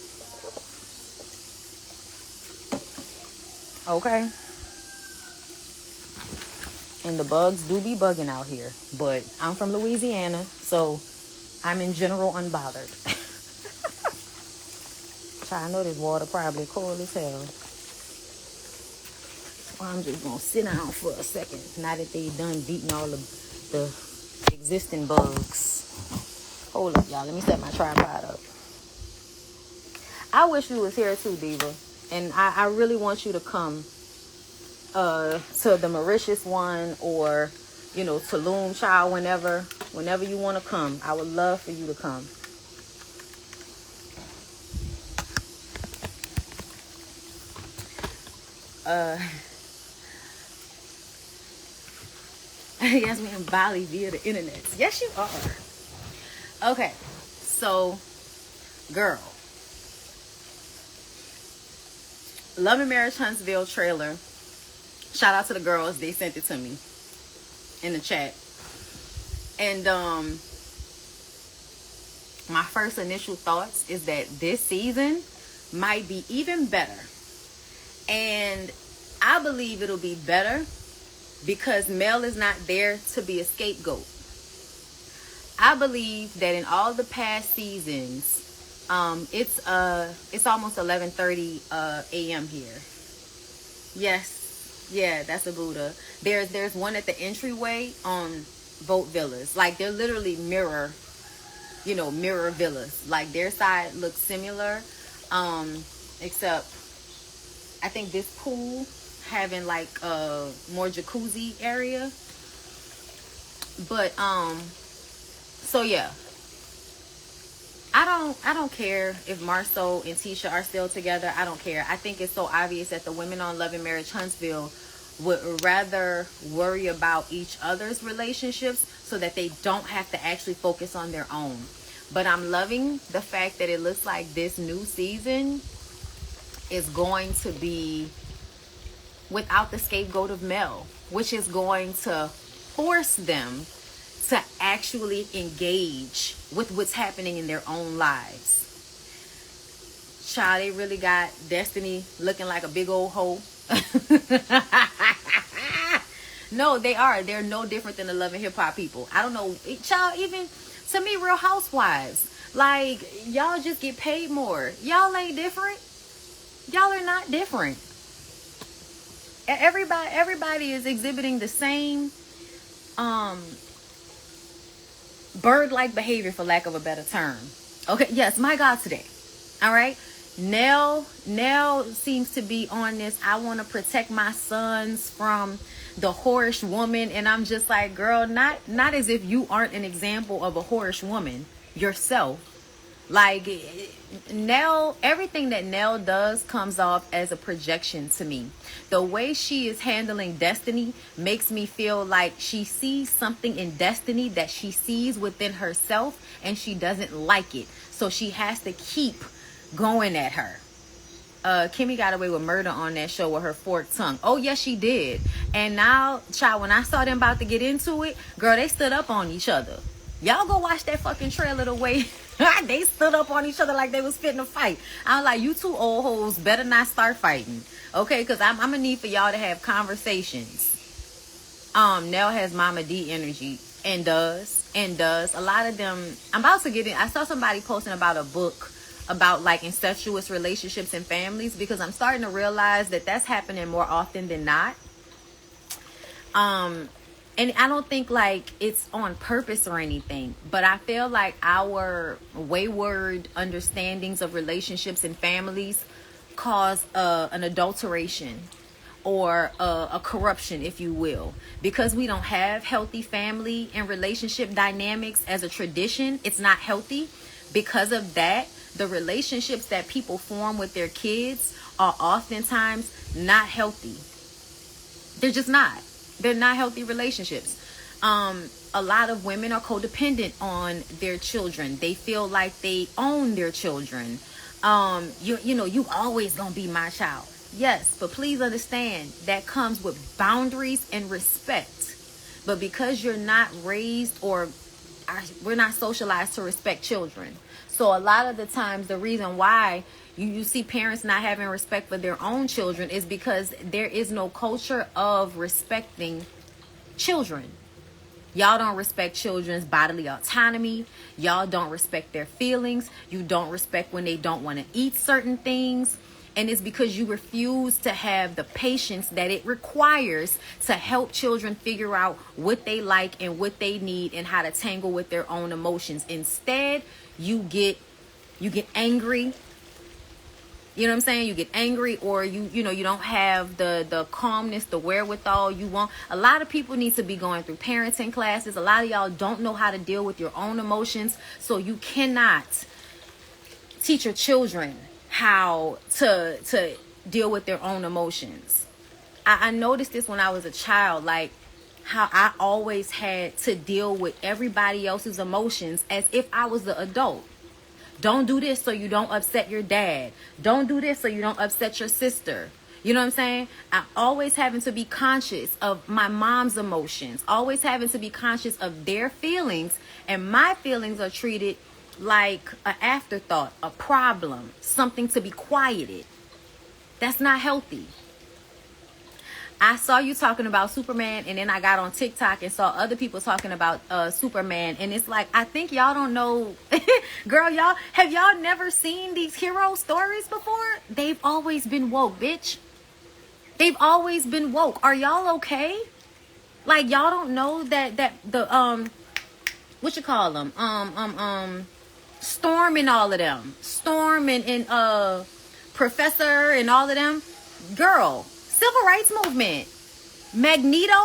Okay? And the bugs do be bugging out here. But I'm from Louisiana, so I'm in general unbothered. I know this water probably cold as hell. Well, I'm just gonna sit down for a second now that they done beating all of the existing bugs. Hold up, y'all. Let me set my tripod up. I wish you was here too, Diva. And I really want you to come to the Mauritius one, or, you know, Tulum, child, whenever you want to come. I would love for you to come. Yes, me in Bali via the internet. Yes, you are. Okay, so, girl. Love and Marriage Huntsville trailer. Shout out to the girls. They sent it to me in the chat. And my first initial thoughts is that this season might be even better. And I believe it'll be better because Mel is not there to be a scapegoat. I believe that in all the past seasons, it's almost 11:30 a.m. here. Yes. Yeah, that's a Buddha. There's one at the entryway on Boat Villas. Like, they're literally mirror villas. Like, their side looks similar, except I think this pool having like a more jacuzzi area. But so yeah, I don't care if Marceau and Tisha are still together. I don't care. I think it's so obvious that the women on Love and Marriage Huntsville would rather worry about each other's relationships so that they don't have to actually focus on their own. But I'm loving the fact that it looks like this new season is going to be without the scapegoat of Mel, which is going to force them to actually engage with what's happening in their own lives. Child, they really got Destiny looking like a big old hoe. No, they are. They're no different than the Love and Hip Hop people. I don't know. Child, even to me, Real Housewives. Like, y'all just get paid more. Y'all ain't different. Y'all are not different. Everybody is exhibiting the same bird-like behavior, for lack of a better term. Okay, yes, my God, today. All right. Nell seems to be on this, I want to protect my sons from the whorish woman. And I'm just like, girl, not as if you aren't an example of a whorish woman yourself. Like, Nell, everything that Nell does comes off as a projection to me. The way she is handling Destiny makes me feel like she sees something in Destiny that she sees within herself and she doesn't like it. So she has to keep going at her. Kimmy got away with murder on that show with her forked tongue. Oh, yes, she did. And now, child, when I saw them about to get into it, girl, they stood up on each other. Y'all go watch that fucking trailer the way they stood up on each other like they was fitting to fight. I was like, you two old hoes better not start fighting. Okay, because I'm going to need for y'all to have conversations. Nell has Mama D energy and does. A lot of them, I'm about to get in. I saw somebody posting about a book about like incestuous relationships and families, because I'm starting to realize that that's happening more often than not. And I don't think like it's on purpose or anything, but I feel like our wayward understandings of relationships and families cause an adulteration or a corruption, if you will, because we don't have healthy family and relationship dynamics as a tradition. It's not healthy. Because of that, the relationships that people form with their kids are oftentimes not healthy. They're just not. They're not healthy relationships. A lot of women are codependent on their children. They feel like they own their children. You always gonna be my child. Yes, but please understand that comes with boundaries and respect. But because you're not raised, or we're not socialized to respect children. So a lot of the times, the reason why you see parents not having respect for their own children is because there is no culture of respecting children. Y'all don't respect children's bodily autonomy. Y'all don't respect their feelings. You don't respect when they don't want to eat certain things. And it's because you refuse to have the patience that it requires to help children figure out what they like and what they need and how to tangle with their own emotions. Instead, you get angry. You know what I'm saying? You get angry, or you don't have the calmness, the wherewithal you want. A lot of people need to be going through parenting classes. A lot of y'all don't know how to deal with your own emotions. So you cannot teach your children how to deal with their own emotions. I noticed this when I was a child, like how I always had to deal with everybody else's emotions as if I was the adult. Don't do this so you don't upset your dad. Don't do this so you don't upset your sister. You know what I'm saying? I'm always having to be conscious of my mom's emotions. Always having to be conscious of their feelings. And my feelings are treated like an afterthought, a problem, something to be quieted. That's not healthy. I saw you talking about Superman, and then I got on TikTok and saw other people talking about Superman, and it's like, I think y'all don't know. Girl, have y'all never seen these hero stories before? They've always been woke, bitch. They've always been woke. Are y'all okay? Like, y'all don't know that the what you call them? Storm and all of them. Storm and Professor and all of them. Girl, Civil Rights Movement. Magneto,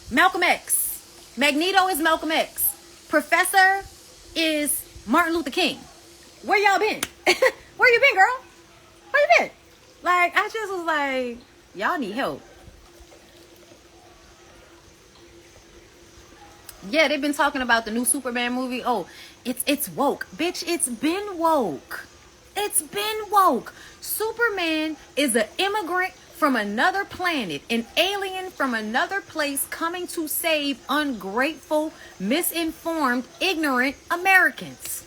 Malcolm X. Magneto is Malcolm X. Professor is Martin Luther King. Where y'all been? Where you been, girl? Where you been? Like, I just was like, y'all need help. Yeah, they've been talking about the new Superman movie. Oh, it's woke. Bitch, it's been woke. It's been woke. Superman is an immigrant from another planet, an alien from another place coming to save ungrateful, misinformed, ignorant Americans.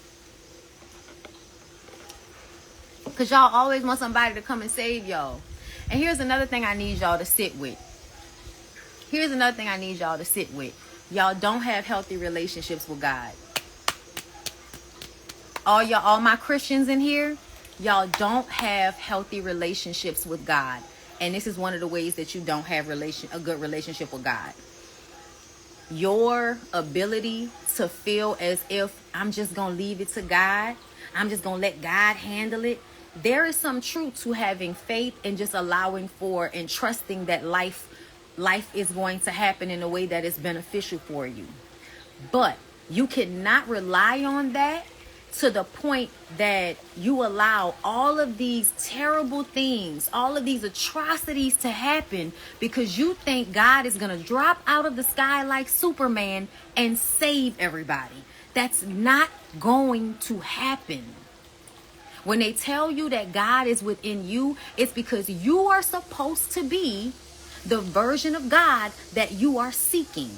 Because y'all always want somebody to come and save y'all. And here's another thing I need y'all to sit with. Y'all don't have healthy relationships with God. All my Christians in here, y'all don't have healthy relationships with God. And this is one of the ways that you don't have a good relationship with God. Your ability to feel as if I'm just going to leave it to God. I'm just going to let God handle it. There is some truth to having faith and just allowing for and trusting that life is going to happen in a way that is beneficial for you. But you cannot rely on that to the point that you allow all of these terrible things, all of these atrocities to happen because you think God is going to drop out of the sky like Superman and save everybody. That's not going to happen. When they tell you that God is within you, it's because you are supposed to be the version of God that you are seeking.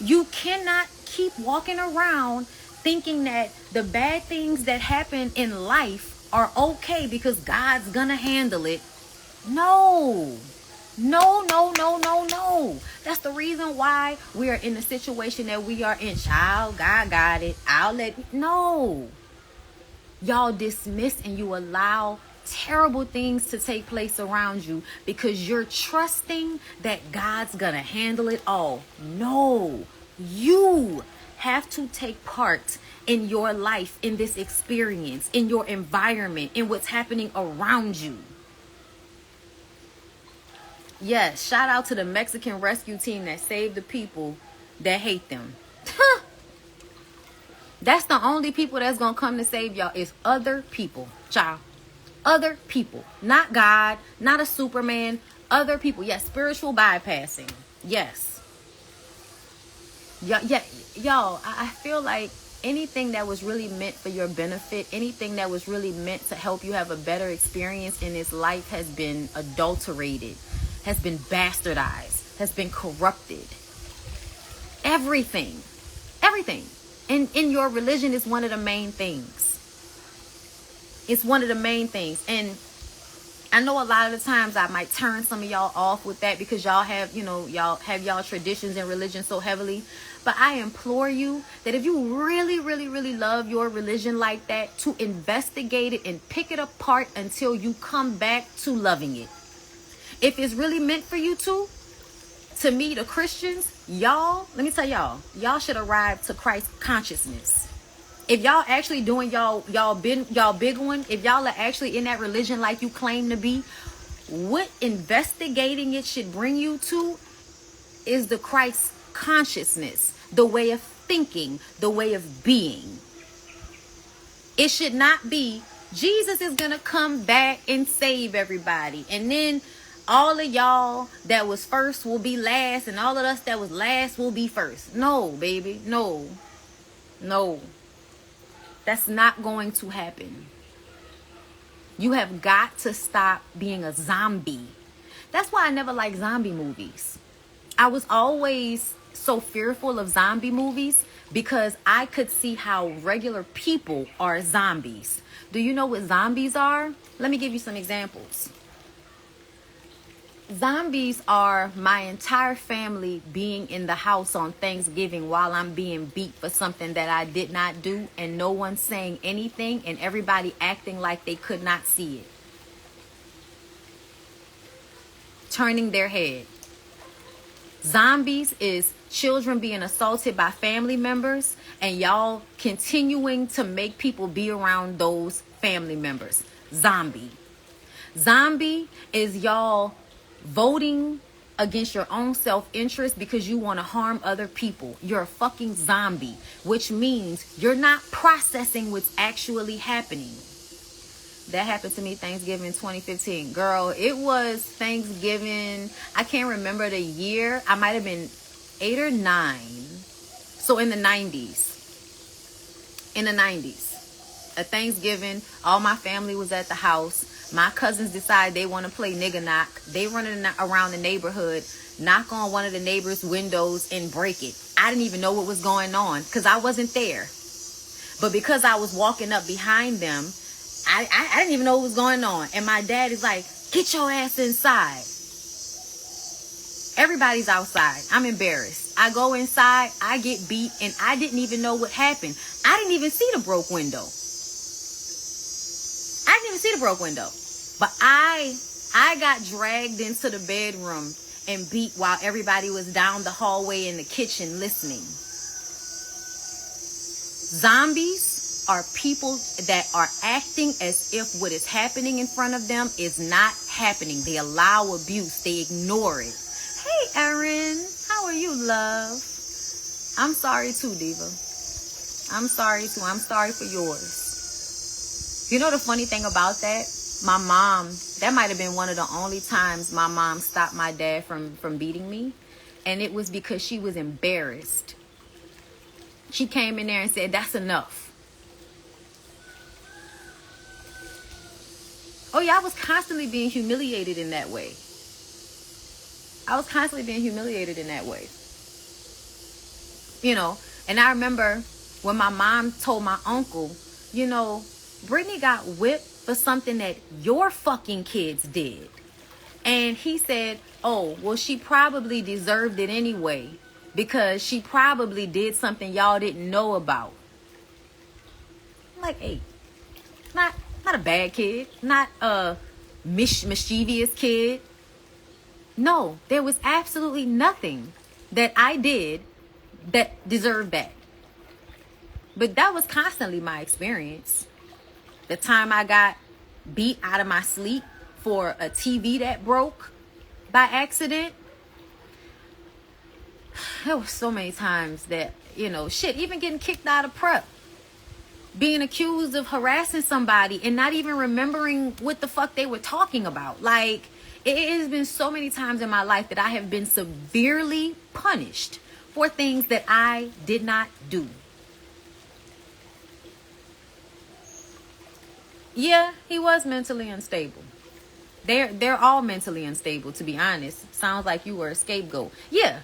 You cannot keep walking around thinking that the bad things that happen in life are okay because God's gonna handle it. No. That's the reason why we are in the situation that we are in. Child, God got it. No. Y'all dismiss and you allow terrible things to take place around you because you're trusting that God's gonna handle it all. No, you have to take part in your life, in this experience, in your environment, in what's happening around you. Yes, shout out to the Mexican rescue team that saved the people that hate them. That's the only people that's gonna come to save y'all is other people, child. Other people, not God, not a Superman, other people. Yes, spiritual bypassing. Yes. Y'all, I feel like anything that was really meant for your benefit, anything that was really meant to help you have a better experience in this life has been adulterated, has been bastardized, has been corrupted. Everything. Everything. And in your religion is one of the main things. It's one of the main things. And I know a lot of the times I might turn some of y'all off with that because y'all have, y'all have y'all traditions and religion so heavily. But I implore you that if you really, really, really love your religion like that, to investigate it and pick it apart until you come back to loving it. If it's really meant for you to me, the Christians, y'all, let me tell y'all should arrive to Christ consciousness. If y'all actually doing y'all big one, if y'all are actually in that religion like you claim to be, what investigating it should bring you to is the Christ consciousness, the way of thinking, the way of being. It should not be Jesus is gonna come back and save everybody, and then all of y'all that was first will be last, and all of us that was last will be first. No, baby, no. That's not going to happen. You have got to stop being a zombie. That's why I never liked zombie movies. I was always so fearful of zombie movies because I could see how regular people are zombies. Do you know what zombies are? Let me give you some examples. Zombies are my entire family being in the house on Thanksgiving while I'm being beat for something that I did not do, and no one saying anything, and everybody acting like they could not see it. Turning their head. Zombies is children being assaulted by family members and y'all continuing to make people be around those family members. Zombie. Zombie is y'all voting against your own self-interest because you want to harm other people. You're a fucking zombie, which means you're not processing what's actually happening. That happened to me Thanksgiving 2015. Girl, it was Thanksgiving. I can't remember the year. I might have been 8 or 9. So in the 90s. At Thanksgiving, all my family was at the house. My cousins decide they want to play nigga knock. They running around the neighborhood, knock on one of the neighbors' windows and break it. I didn't even know what was going on because I wasn't there. But because I was walking up behind them, I didn't even know what was going on. And my dad is like, get your ass inside. Everybody's outside. I'm embarrassed. I go inside, I get beat, and I didn't even know what happened. I didn't even see the broke window. But I got dragged into the bedroom and beat while everybody was down the hallway in the kitchen listening. Zombies are people that are acting as if what is happening in front of them is not happening. They allow abuse. They ignore it. Hey, Erin. How are you, love? I'm sorry too, Diva. I'm sorry too. I'm sorry for yours. You know the funny thing about that? My mom, that might have been one of the only times my mom stopped my dad from beating me. And it was because she was embarrassed. She came in there and said, that's enough. Oh yeah, I was constantly being humiliated in that way. You know, and I remember when my mom told my uncle, you know, Brittany got whipped for something that your fucking kids did. And he said, oh, well, she probably deserved it anyway because she probably did something y'all didn't know about. I'm like, hey, not a bad kid, not a mischievous kid. No, there was absolutely nothing that I did that deserved that. But that was constantly my experience. The time I got beat out of my sleep for a TV that broke by accident. There were so many times that, you know, shit, even getting kicked out of prep. Being accused of harassing somebody and not even remembering what the fuck they were talking about. Like, it has been so many times in my life that I have been severely punished for things that I did not do. Yeah, he was mentally unstable. They're all mentally unstable, to be honest. Sounds like you were a scapegoat. Yeah.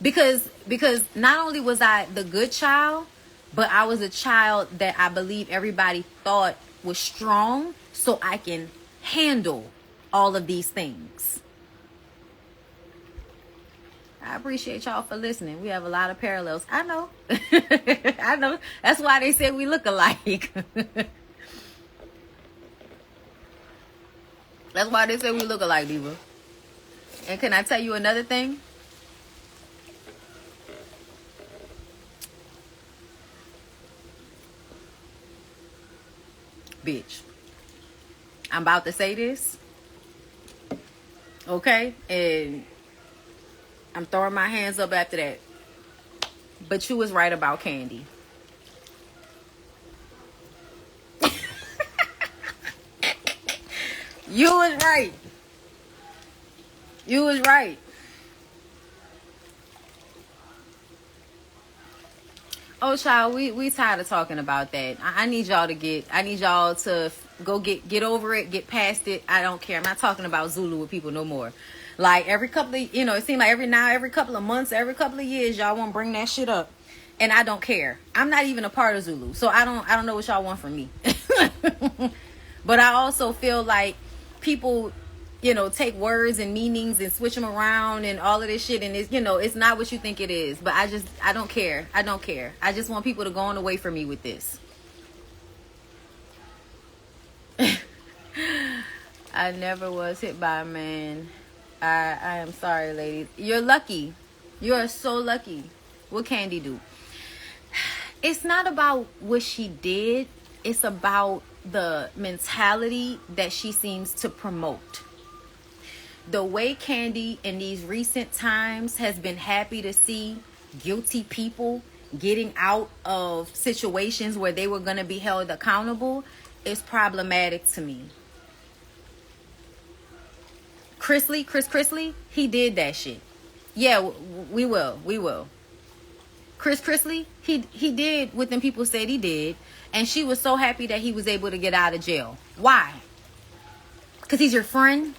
Because not only was I the good child, but I was a child that I believe everybody thought was strong, so I can handle all of these things. I appreciate y'all for listening. We have a lot of parallels. I know. I know. That's why they say we look alike. That's why they say we look alike, Diva. And can I tell you another thing? Bitch, I'm about to say this, okay? And I'm throwing my hands up after that. But you was right about Candy. You was right. You was right. Oh, child, we tired of talking about that. I need y'all to go get over it, get past it. I don't care. I'm not talking about Zulu with people no more. Like every couple of, it seems like every couple of months, every couple of years, y'all want to bring that shit up. And I don't care. I'm not even a part of Zulu. So I don't know what y'all want from me. But I also feel like people, take words and meanings and switch them around and all of this shit. And it's not what you think it is. But I don't care. I don't care. I just want people to go on away from me with this. I never was hit by a man. I am sorry, ladies. You're lucky. You are so lucky. What Candy do? It's not about what she did. It's about the mentality that she seems to promote. The way Candy in these recent times has been happy to see guilty people getting out of situations where they were going to be held accountable is problematic to me. Chris Chrisley, he did that shit. Yeah, we will. Chris Chrisley, he did what them people said he did. And she was so happy that he was able to get out of jail. Why? Because he's your friend?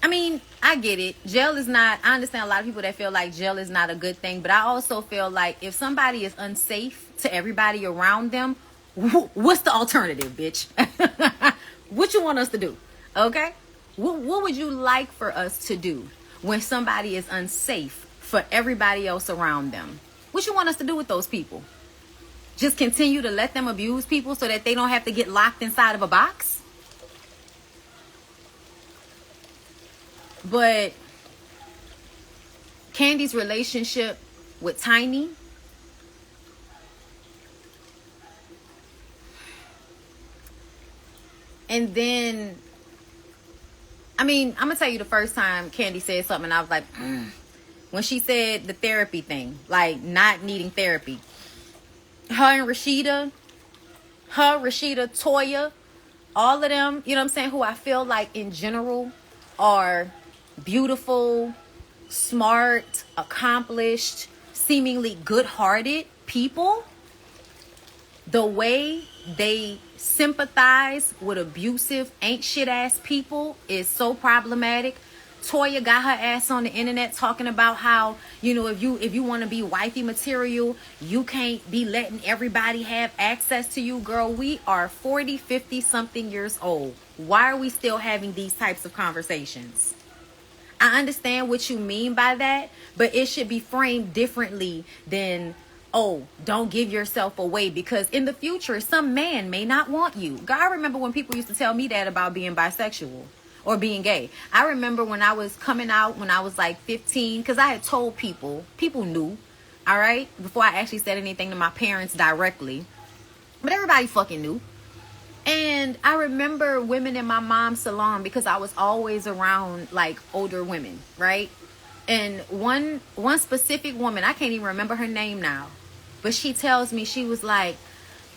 I mean, I get it. Jail is not, I understand a lot of people that feel like jail is not a good thing. But I also feel like if somebody is unsafe to everybody around them, what's the alternative, bitch? What you want us to do? Okay? What would you like for us to do when somebody is unsafe for everybody else around them? What you want us to do with those people? Just continue to let them abuse people so that they don't have to get locked inside of a box? But Candy's relationship with Tiny, and then, I mean, I'm going to tell you the first time Candy said something, and I was like, when she said the therapy thing, like not needing therapy. Her and Rashida, Toya, all of them, you know what I'm saying, who I feel like in general are beautiful, smart, accomplished, seemingly good-hearted people. The way they sympathize with abusive, ain't shit-ass people is so problematic. Toya got her ass on the internet talking about how, if you want to be wifey material, you can't be letting everybody have access to you. Girl, we are 40, 50 something years old. Why are we still having these types of conversations? I understand what you mean by that, but it should be framed differently than, oh, don't give yourself away, because in the future, some man may not want you. God, I remember when people used to tell me that about being bisexual or being gay. I remember when I was coming out, when I was like 15, because I had told people knew, all right, before I actually said anything to my parents directly, but everybody fucking knew. And I remember women in my mom's salon, because I was always around like older women, right? And one specific woman, I can't even remember her name now, but she tells me, she was like,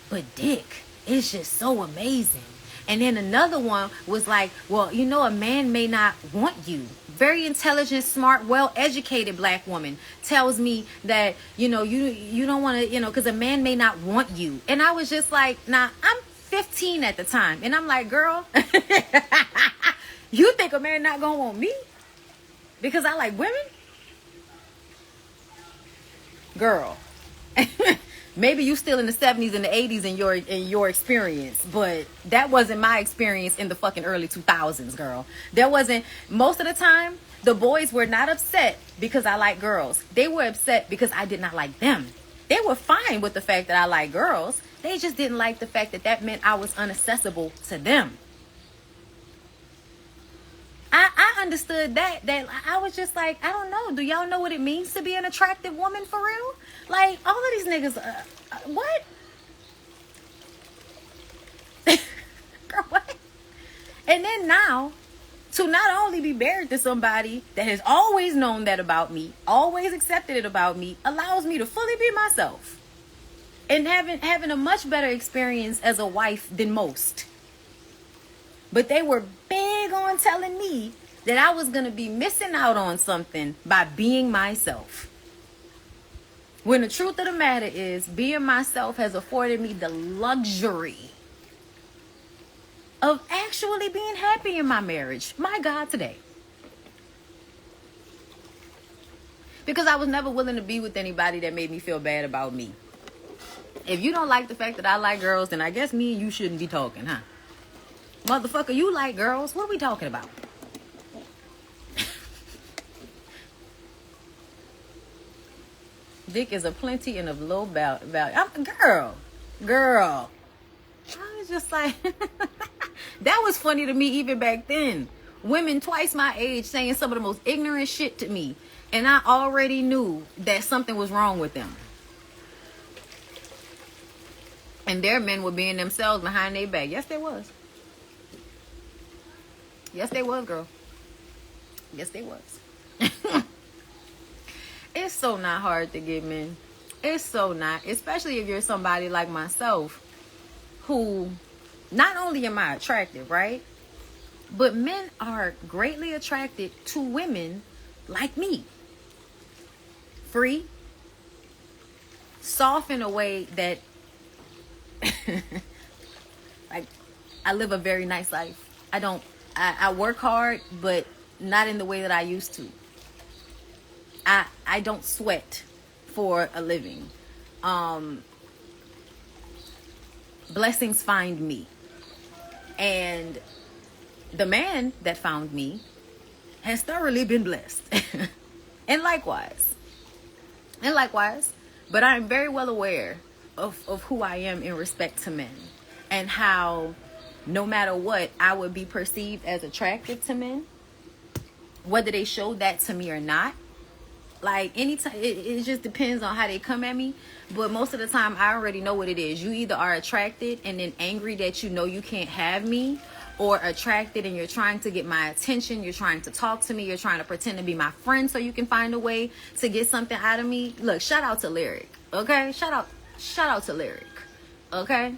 but dick is just so amazing. And then another one was like, well, a man may not want you. Very intelligent, smart, well-educated black woman tells me that, you don't want to, because a man may not want you. And I was just like, nah, I'm 15 at the time. And I'm like, girl, you think a man not gonna want me because I like women? Girl. Maybe you still in the 70s and the 80s in your experience, but that wasn't my experience in the fucking early 2000s, girl. There wasn't. Most of the time, the boys were not upset because I like girls. They were upset because I did not like them. They were fine with the fact that I like girls. They just didn't like the fact that that meant I was unaccessible to them. I understood that I was just like, I don't know. Do y'all know what it means to be an attractive woman for real? Like, all of these niggas, what? Girl, what? And then now, to not only be married to somebody that has always known that about me, always accepted it about me, allows me to fully be myself. And having a much better experience as a wife than most. But they were big on telling me that I was going to be missing out on something by being myself. When the truth of the matter is, being myself has afforded me the luxury of actually being happy in my marriage. My God, today. Because I was never willing to be with anybody that made me feel bad about me. If you don't like the fact that I like girls, then I guess me and you shouldn't be talking, huh? Motherfucker, you like girls? What are we talking about? Dick is a plenty and of low value. Girl. I was just like, that was funny to me even back then. Women twice my age saying some of the most ignorant shit to me. And I already knew that something was wrong with them. And their men were being themselves behind their back. Yes, they was. Yes, they was, girl. Yes, they was. It's so not hard to get men. It's so not. Especially if you're somebody like myself who, not only am I attractive, right? But men are greatly attracted to women like me. Free. Soft in a way that like I live a very nice life. I work hard, but not in the way that I used to. I don't sweat for a living. Blessings find me. And the man that found me has thoroughly been blessed. And likewise. But I am very well aware of who I am in respect to men. And how no matter what, I would be perceived as attractive to men. Whether they show that to me or not. Like, anytime, it just depends on how they come at me. But most of the time, I already know what it is. You either are attracted and then angry that you know you can't have me. Or attracted and you're trying to get my attention. You're trying to talk to me. You're trying to pretend to be my friend so you can find a way to get something out of me. Look, shout out to Lyric. Okay? Shout out to Lyric. Okay?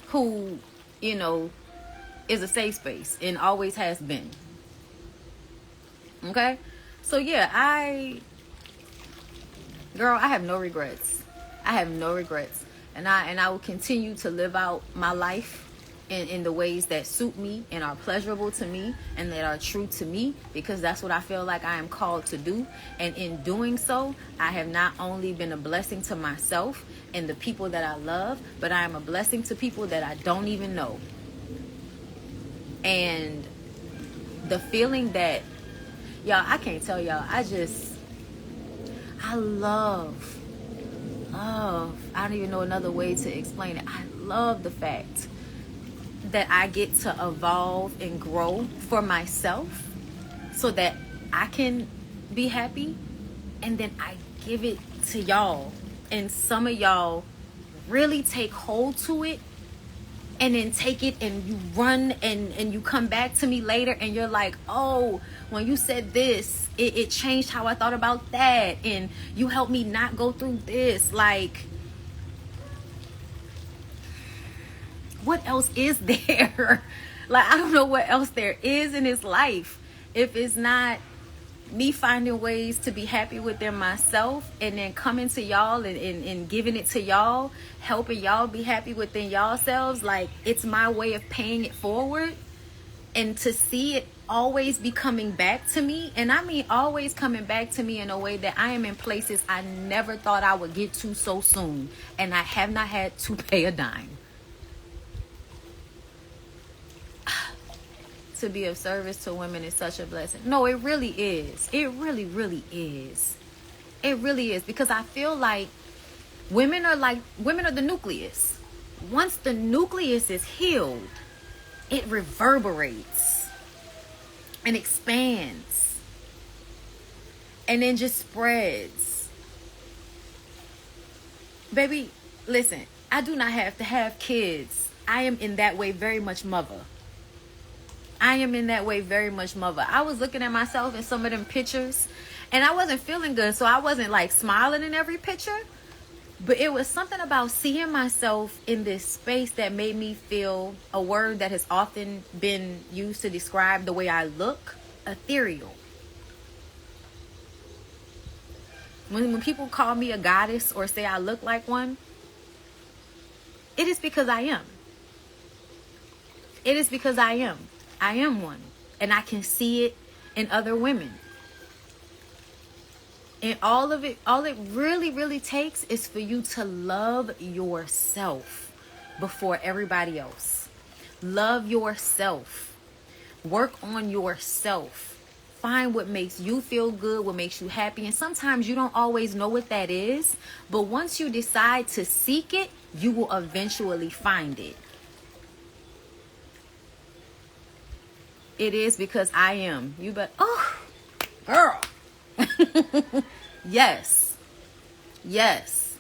Who, you know, is a safe space and always has been. Okay? So yeah, girl, I have no regrets. I have no regrets. And I will continue to live out my life in the ways that suit me and are pleasurable to me and that are true to me, because that's what I feel like I am called to do. And in doing so, I have not only been a blessing to myself and the people that I love, but I am a blessing to people that I don't even know. And the feeling that, y'all, I can't tell y'all, I love, I don't even know another way to explain it. I love the fact that I get to evolve and grow for myself so that I can be happy, and then I give it to y'all, and some of y'all really take hold to it and then take it and you run and you come back to me later and you're like, oh, when you said this, it changed how I thought about that, and you helped me not go through this. Like, what else is there? Like, I don't know what else there is in this life if it's not me finding ways to be happy within myself, and then coming to y'all and giving it to y'all, helping y'all be happy within y'all selves. Like, it's my way of paying it forward, and to see it always be coming back to me. And I mean always coming back to me in a way that I am in places I never thought I would get to so soon, and I have not had to pay a dime. To be of service to women is such a blessing. No, it really is. It really, really is. It really is, because I feel like women are the nucleus. Once the nucleus is healed, it reverberates and expands and then just spreads. Baby, listen, I do not have to have kids. I am in that way very much mother. I am in that way very much mother. I was looking at myself in some of them pictures, and I wasn't feeling good, so I wasn't like smiling in every picture. But it was something about seeing myself in this space that made me feel, a word that has often been used to describe the way I look, ethereal. When people call me a goddess or say I look like one, it is because I am. It is because I am. I am one, and I can see it in other women. And all it really, really takes is for you to love yourself before everybody else. Love yourself. Work on yourself. Find what makes you feel good, what makes you happy. And sometimes you don't always know what that is, but once you decide to seek it, you will eventually find it. It is because I am. You bet. Oh, girl. Yes. Yes.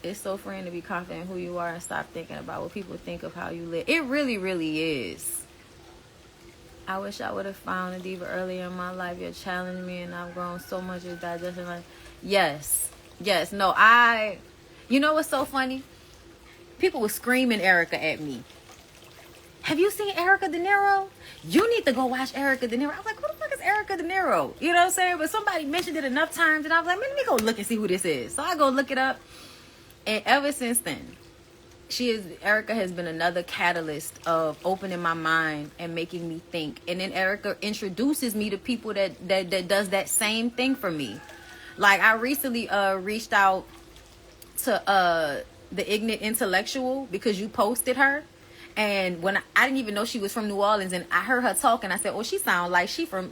It's so freeing to be confident in who you are and stop thinking about what people think of how you live. It really, really is. I wish I would have found a diva earlier in my life. You challenged me, and I've grown so much with digestion. Like, yes. Yes. No, you know what's so funny? People were screaming Erica at me. Have you seen Erica De Niro? You need to go watch Erica De Niro. I was like, who the fuck is Erica De Niro? You know what I'm saying? But somebody mentioned it enough times, and I was like, man, let me go look and see who this is. So I go look it up. And ever since then, Erica has been another catalyst of opening my mind and making me think. And then Erica introduces me to people that does that same thing for me. Like, I recently reached out to the Ignorant Intellectual because you posted her. And when I didn't even know she was from New Orleans, and I heard her talk, and I said, "Oh, she sound like she from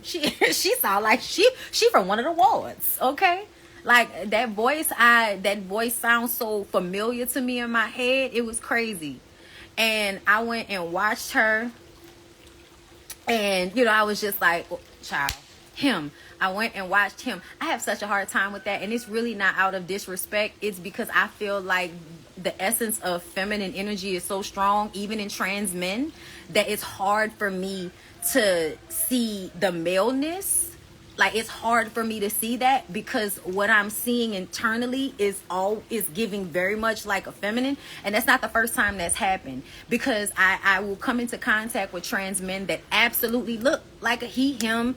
one of the wards." Okay, like that voice sounds so familiar to me in my head. It was crazy, and I went and watched her, and I was just like, oh, "Child, him." I went and watched him. I have such a hard time with that, and it's really not out of disrespect. It's because I feel like the essence of feminine energy is so strong, even in trans men, that it's hard for me to see the maleness. Like, it's hard for me to see that, because what I'm seeing internally is giving very much like a feminine. And that's not the first time that's happened, because I will come into contact with trans men that absolutely look like a him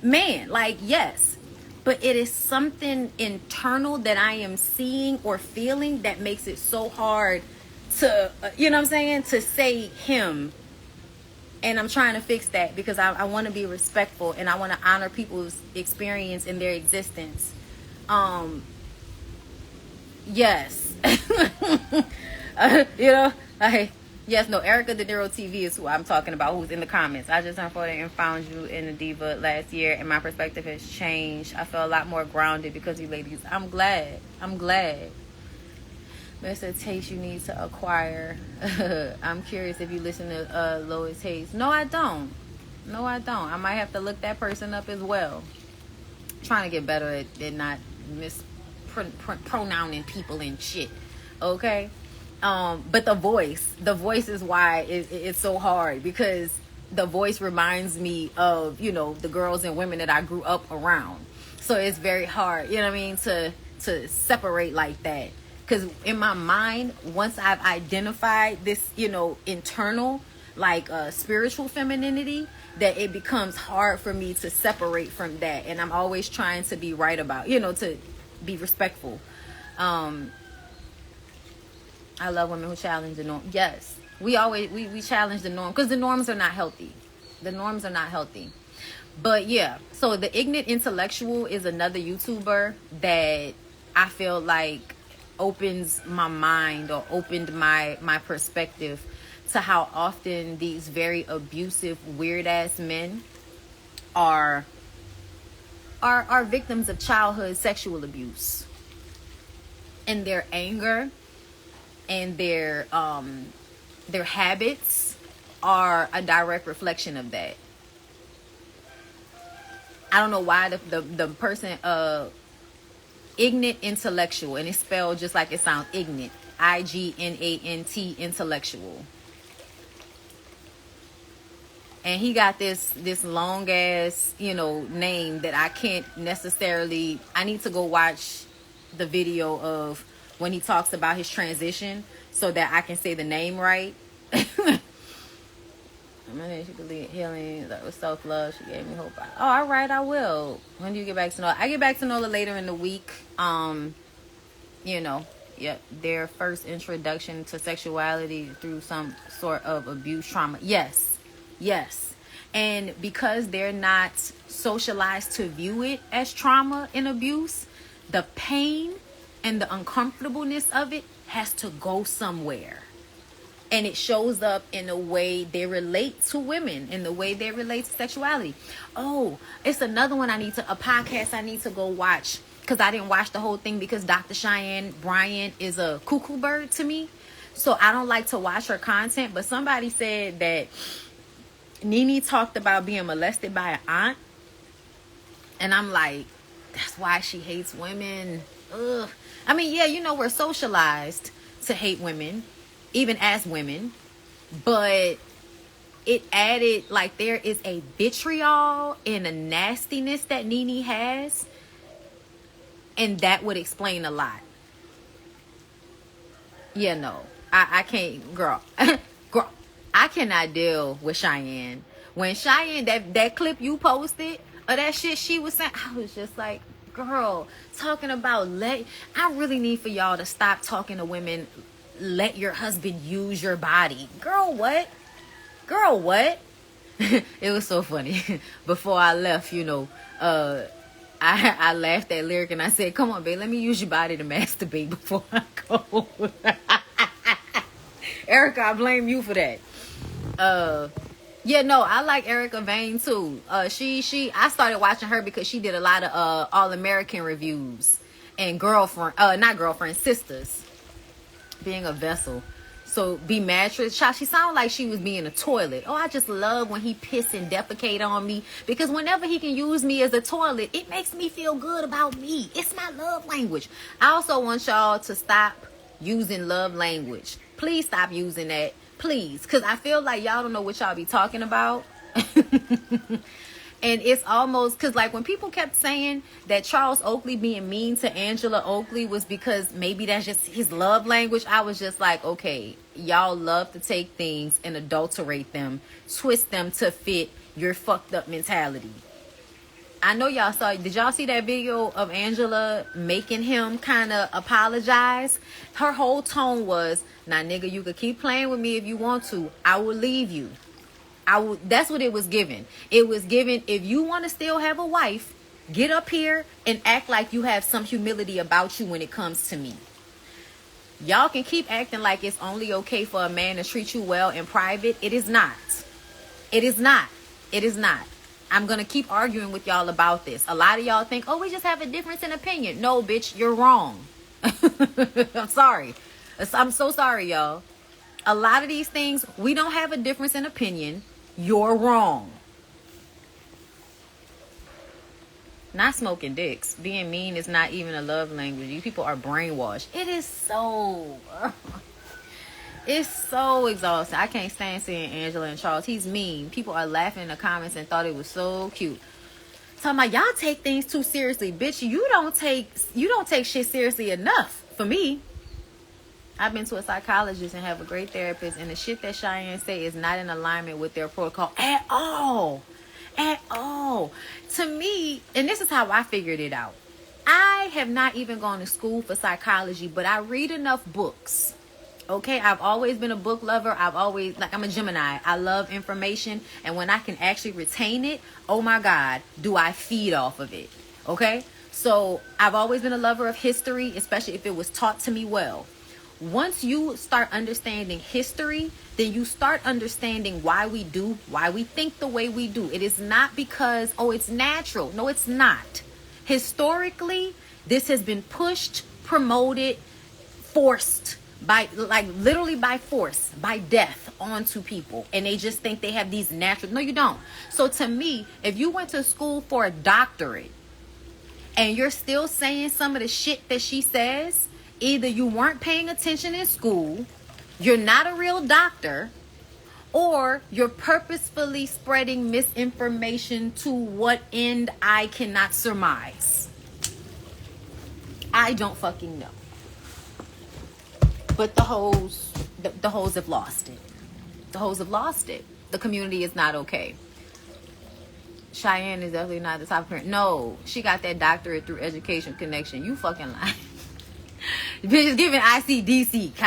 man. Like, yes. But it is something internal that I am seeing or feeling that makes it so hard to, to say him. And I'm trying to fix that, because I want to be respectful, and I want to honor people's experience in their existence. Yes. Yes, no, Erica De Niro TV is who I'm talking about, who's in the comments. I just unfolded and found you in the Diva last year, and my perspective has changed. I feel a lot more grounded because you ladies. I'm glad. But it's a taste you need to acquire. I'm curious if you listen to Lois Hayes. No, I don't. I might have to look that person up as well. I'm trying to get better at not mispronouncing people and shit. Okay? But the voice is why it's so hard, because the voice reminds me of, the girls and women that I grew up around. So it's very hard, to separate like that. Because in my mind, once I've identified this, internal, like spiritual femininity, that it becomes hard for me to separate from that. And I'm always trying to be right about, to be respectful. I love women who challenge the norm. Yes, we challenge the norm, because the norms are not healthy. The norms are not healthy. But yeah, so the Ignorant Intellectual is another YouTuber that I feel like opens my mind, or opened my perspective to how often these very abusive, weird ass men are victims of childhood sexual abuse, and their anger and their habits are a direct reflection of that. I don't know why the person, Ignorant Intellectual, and it's spelled just like it sounds, ignorant, IGNANT, intellectual. And he got this long ass, name that I can't necessarily. I need to go watch the video of when he talks about his transition so that I can say the name right. She believed healing, that was self-love. She gave me hope. Oh, all right, I will. When do you get back to Nola? I get back to Nola later in the week. Yep, their first introduction to sexuality through some sort of abuse trauma. Yes. And because they're not socialized to view it as trauma and abuse, the pain and the uncomfortableness of it has to go somewhere. And it shows up in the way they relate to women, in the way they relate to sexuality. Oh, it's another one a podcast I need to go watch, because I didn't watch the whole thing because Dr. Cheyenne Bryant is a cuckoo bird to me. So I don't like to watch her content. But somebody said that Nene talked about being molested by an aunt. And I'm like, that's why she hates women. Ugh. I mean, yeah, we're socialized to hate women, even as women, but it added, like, there is a vitriol and a nastiness that Nene has, and that would explain a lot. Yeah, no, I can't, girl, I cannot deal with Cheyenne. When Cheyenne, that clip you posted of that shit she was saying, I was just like, girl, talking about I really need for y'all to stop talking to women. Let your husband use your body. Girl, what? It was so funny. Before I left, I laughed at lyric and I said, come on, babe, let me use your body to masturbate before I go. Erica, I blame you for that. Yeah, no, I like Erica Vane too. I started watching her because she did a lot of All American reviews and sisters. Being a vessel. So be mattress. She sounded like she was being a toilet. Oh, I just love when he piss and defecate on me, because whenever he can use me as a toilet, it makes me feel good about me. It's my love language. I also want y'all to stop using love language. Please stop using that. Please. Because I feel like y'all don't know what y'all be talking about. And it's almost, because like when people kept saying that Charles Oakley being mean to Angela Oakley was because maybe that's just his love language, I was just like, okay, y'all love to take things and adulterate them, twist them to fit your fucked up mentality. I know y'all did y'all see that video of Angela making him kind of apologize? Her whole tone was, nah, nigga, you could keep playing with me if you want to. I will leave you. That's what it was given. It was given, if you want to still have a wife, get up here and act like you have some humility about you when it comes to me. Y'all can keep acting like it's only okay for a man to treat you well in private. It is not. It is not. It is not. I'm going to keep arguing with y'all about this. A lot of y'all think, oh, we just have a difference in opinion. No, bitch, you're wrong. I'm sorry. I'm so sorry, y'all. A lot of these things, we don't have a difference in opinion. You're wrong. Not smoking dicks. Being mean is not even a love language. You people are brainwashed. It is so... It's so exhausting. I can't stand seeing Angela and Charles. He's mean. People are laughing in the comments and thought it was so cute. Talking about y'all take things too seriously. Bitch, you don't take shit seriously enough for me. I've been to a psychologist and have a great therapist, and the shit that Cheyenne say is not in alignment with their protocol at all. At all. To me, and this is how I figured it out. I have not even gone to school for psychology, but I read enough books. Okay, I've always been a book lover. I'm a Gemini. I love information, and when I can actually retain it, oh my God, do I feed off of it. Okay, so I've always been a lover of history, especially if it was taught to me well. Once you start understanding history, then you start understanding why we think the way we do. It is not because, it's natural. No, it's not. Historically, this has been pushed, promoted, forced literally by force, by death onto people. And they just think they have these natural, no, you don't. So to me, if you went to school for a doctorate and you're still saying some of the shit that she says, either you weren't paying attention in school, you're not a real doctor, or you're purposefully spreading misinformation to what end I cannot surmise. I don't fucking know. But the hoes have lost it. The hoes have lost it. The community is not okay. Cheyenne is definitely not the type of parent. No, she got that doctorate through education connection. You fucking lying. Bitch is giving ICDC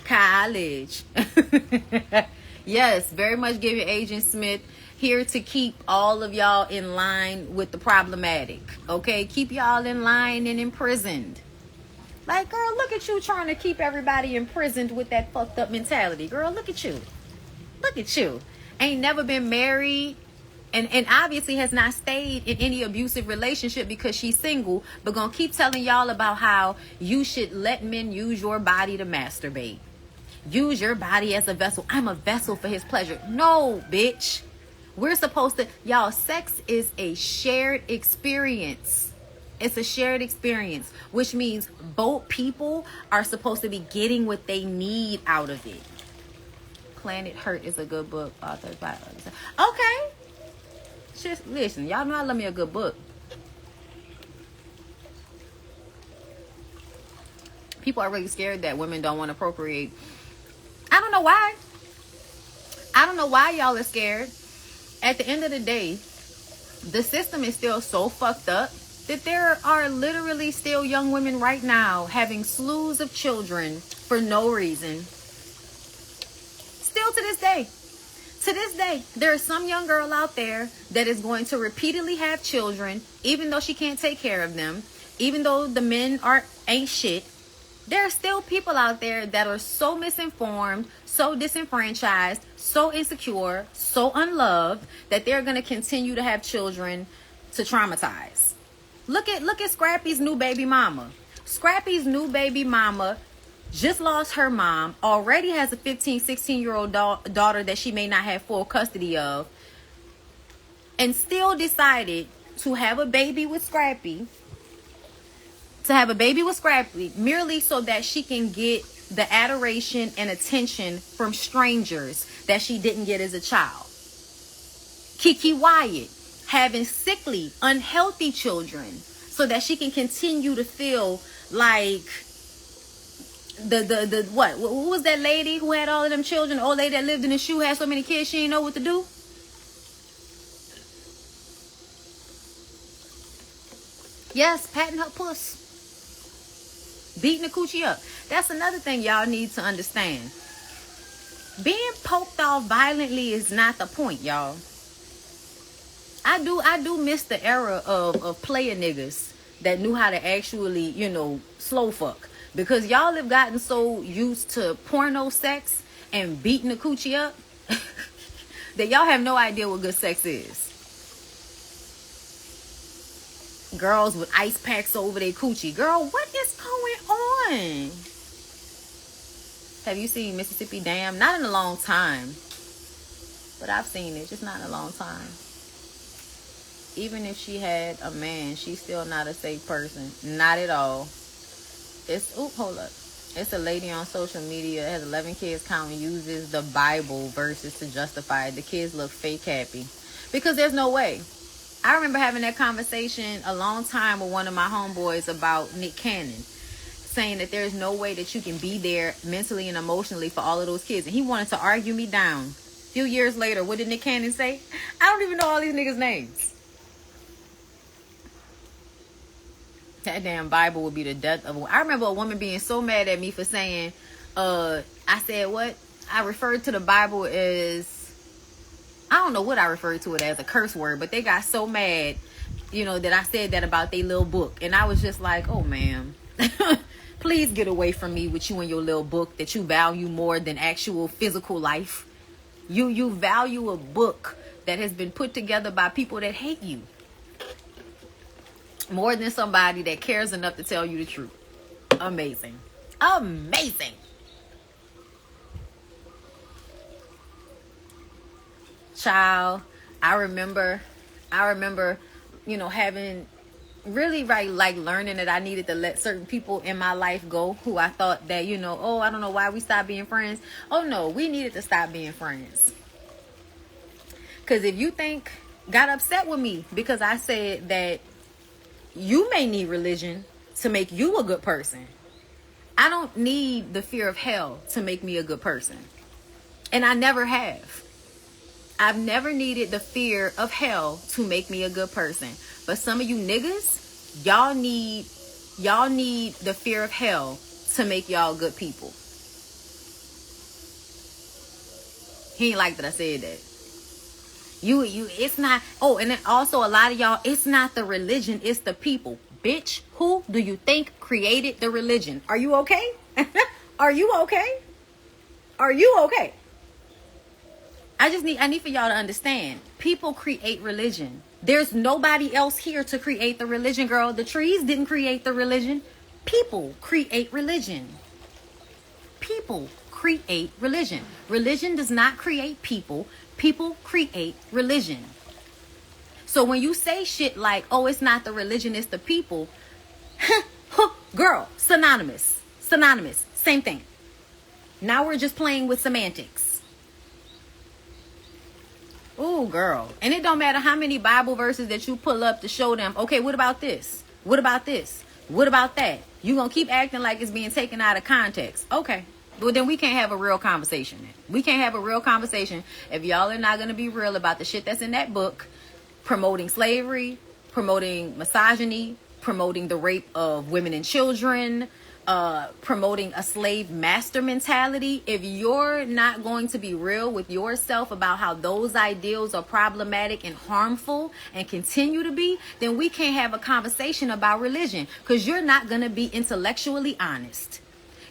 college. Yes, very much giving Agent Smith, here to keep all of y'all in line with the problematic. Okay, keep y'all in line and imprisoned. Like, girl, look at you trying to keep everybody imprisoned with that fucked up mentality. Girl, look at you. Look at you. Ain't never been married. And obviously has not stayed in any abusive relationship because she's single, but gonna keep telling y'all about how you should let men use your body to masturbate. Use your body as a vessel. I'm a vessel for his pleasure. No, bitch. We're supposed to, y'all, sex is a shared experience. It's a shared experience, which means both people are supposed to be getting what they need out of it. Planet Hurt is a good book. Authored by others. Okay. Just listen, y'all know I love me a good book. People are really scared that women don't want to procreate. I don't know why. I don't know why y'all are scared. At the end of the day, the system is still so fucked up that there are literally still young women right now having slews of children for no reason. Still to this day. To this day, there is some young girl out there that is going to repeatedly have children, even though she can't take care of them, even though the men ain't shit. There are still people out there that are so misinformed, so disenfranchised, so insecure, so unloved that they're going to continue to have children to traumatize. Look at Scrappy's new baby mama. Scrappy's new baby mama just lost her mom, already has a 15, 16-year-old daughter that she may not have full custody of, and still decided to have a baby with Scrappy, merely so that she can get the adoration and attention from strangers that she didn't get as a child. Kiki Wyatt having sickly, unhealthy children so that she can continue to feel like what was that lady who had all of them children? The old lady that lived in the shoe had so many kids she didn't know what to do. Yes, patting her puss, beating the coochie up. That's another thing y'all need to understand. Being poked off violently is not the point, y'all. I do miss the era of player niggas that knew how to actually, slow fuck. Because y'all have gotten so used to porno sex and beating the coochie up that y'all have no idea what good sex is. Girls with ice packs over their coochie. Girl, what is going on? Have you seen Mississippi Dam? Not in a long time. But I've seen it. Just not in a long time. Even if she had a man, she's still not a safe person. Not at all. Hold up. It's a lady on social media, has 11 kids counting, uses the Bible verses to justify it. The kids look fake happy. Because there's no way. I remember having that conversation a long time with one of my homeboys about Nick Cannon. saying that there's no way that you can be there mentally and emotionally for all of those kids. And he wanted to argue me down. A few years later, what did Nick Cannon say? I don't even know all these niggas' names. That damn Bible would be the death of. I remember a woman being so mad at me for saying, I said what? I referred to the Bible as, I don't know what I referred to it as, a curse word, but they got so mad, you know, that I said that about their little book. And I was just like, oh, ma'am, please get away from me with you and your little book that you value more than actual physical life. You value a book that has been put together by people that hate you more than somebody that cares enough to tell you the truth. Amazing. Amazing. Child, I remember, you know, having really like learning that I needed to let certain people in my life go who I thought that, you know, oh, I don't know why we stopped being friends. Oh no, we needed to stop being friends. Because if you got upset with me because I said that you may need religion to make you a good person, I don't need the fear of hell to make me a good person. And I never have. I've never needed the fear of hell to make me a good person. But some of you niggas, y'all need the fear of hell to make y'all good people. He ain't like that I said that. It's not. Oh, and then also a lot of y'all, it's not the religion, it's the people. Bitch, who do you think created the religion? Are you okay? Are you okay? Are you okay? I need for y'all to understand. People create religion. There's nobody else here to create the religion, girl. The trees didn't create the religion. People create religion. People create religion. Religion does not create people. People create religion. So when you say shit like, oh, it's not the religion, it's the people. Girl, synonymous. Synonymous. Same thing. Now we're just playing with semantics. Ooh, girl. And it don't matter how many Bible verses that you pull up to show them, okay, what about this? What about this? What about that? You gonna keep acting like it's being taken out of context. Okay. Well, then we can't have a real conversation then. We can't have a real conversation if y'all are not gonna be real about the shit that's in that book, promoting slavery, promoting misogyny, promoting the rape of women and children, promoting a slave master mentality. If you're not going to be real with yourself about how those ideals are problematic and harmful and continue to be, then we can't have a conversation about religion, because you're not going to be intellectually honest.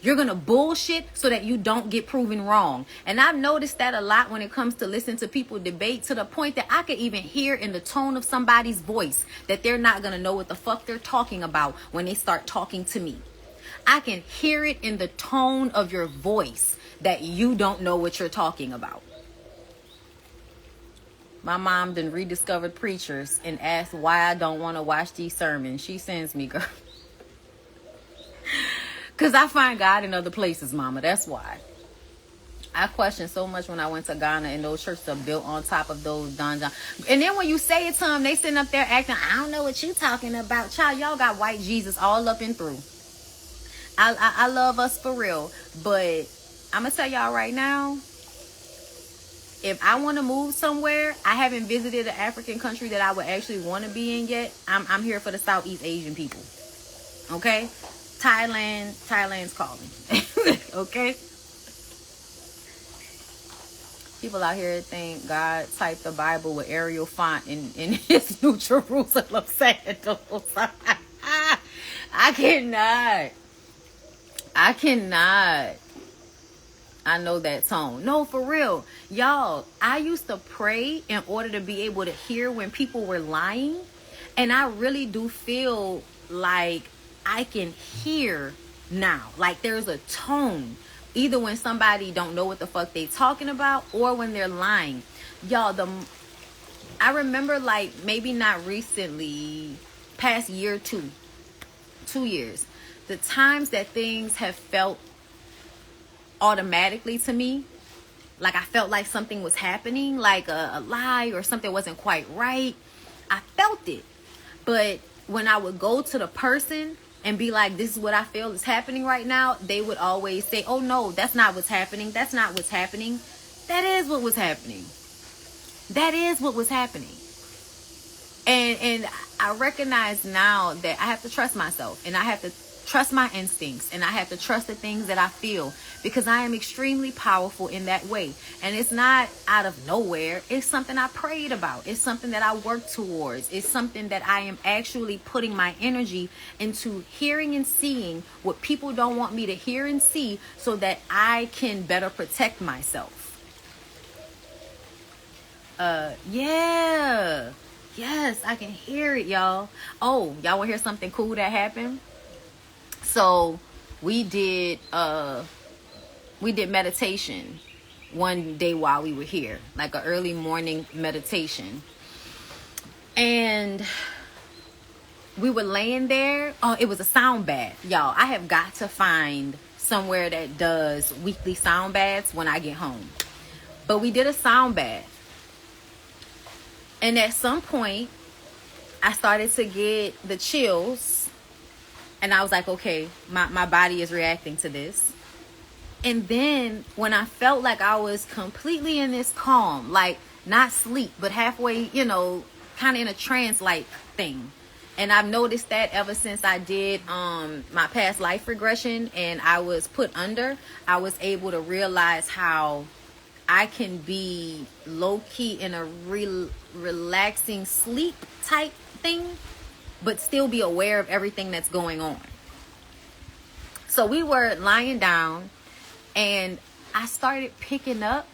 You're going to bullshit so that you don't get proven wrong. And I've noticed that a lot when it comes to listening to people debate, to the point that I could even hear in the tone of somebody's voice that they're not going to know what the fuck they're talking about when they start talking to me. I can hear it in the tone of your voice that you don't know what you're talking about. My mom done rediscovered preachers and asked why I don't want to watch these sermons. She sends me, girl. Because I find God in other places, mama. That's why. I questioned so much when I went to Ghana, and those churches are built on top of those dungeons. And then when you say it to them, they sitting up there acting, I don't know what you talking about. Child, y'all got white Jesus all up and through. I love us for real, but I'm gonna tell y'all right now, if I want to move somewhere, I haven't visited an African country that I would actually want to be in yet. I'm here for the Southeast Asian people. Okay, Thailand's calling. Okay, people out here think God typed the Bible with Arial font in his New Jerusalem sandals. I cannot. I know that tone. No, for real. Y'all, I used to pray in order to be able to hear when people were lying. And I really do feel like I can hear now. Like there's a tone. Either when somebody don't know what the fuck they talking about, or when they're lying. Y'all, I remember, like, maybe not recently, past year, 2 years, the times that things have felt automatically to me, like I felt like something was happening, like a lie or something wasn't quite right. I felt it. But when I would go to the person and be like, this is what I feel is happening right now, they would always say, oh no, that's not what's happening. That's not what's happening. That is what was happening. That is what was happening. And I recognize now that I have to trust myself, and I have to trust my instincts, and I have to trust the things that I feel, because I am extremely powerful in that way. And it's not out of nowhere. It's something I prayed about. It's something that I work towards. It's something that I am actually putting my energy into hearing and seeing what people don't want me to hear and see, so that I can better protect myself. Yeah. Yes, I can hear it, y'all. Oh, y'all want to hear something cool that happened? So we did meditation one day while we were here, like an early morning meditation. And we were laying there. Oh, it was a sound bath. Y'all, I have got to find somewhere that does weekly sound baths when I get home. But we did a sound bath. And at some point, I started to get the chills. And I was like, okay, my body is reacting to this. And then when I felt like I was completely in this calm, like not sleep, but halfway, kind of in a trance-like thing. And I've noticed that ever since I did my past life regression and I was put under, I was able to realize how I can be low-key in a relaxing sleep type thing, but still be aware of everything that's going on. So we were lying down, and I started picking up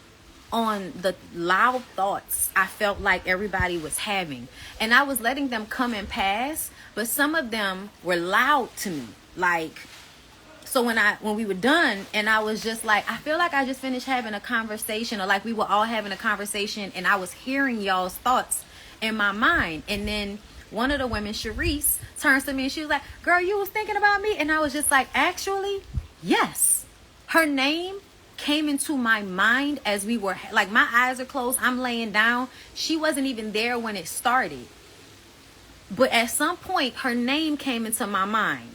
on the loud thoughts I felt like everybody was having. And I was letting them come and pass, but some of them were loud to me. Like, so when we were done, and I was just like, I feel like I just finished having a conversation, or like we were all having a conversation, and I was hearing y'all's thoughts in my mind. And then one of the women, Sharice, turns to me and she was like, girl, you was thinking about me? And I was just like, actually, yes. Her name came into my mind as we were, like, my eyes are closed, I'm laying down. She wasn't even there when it started. But at some point, her name came into my mind.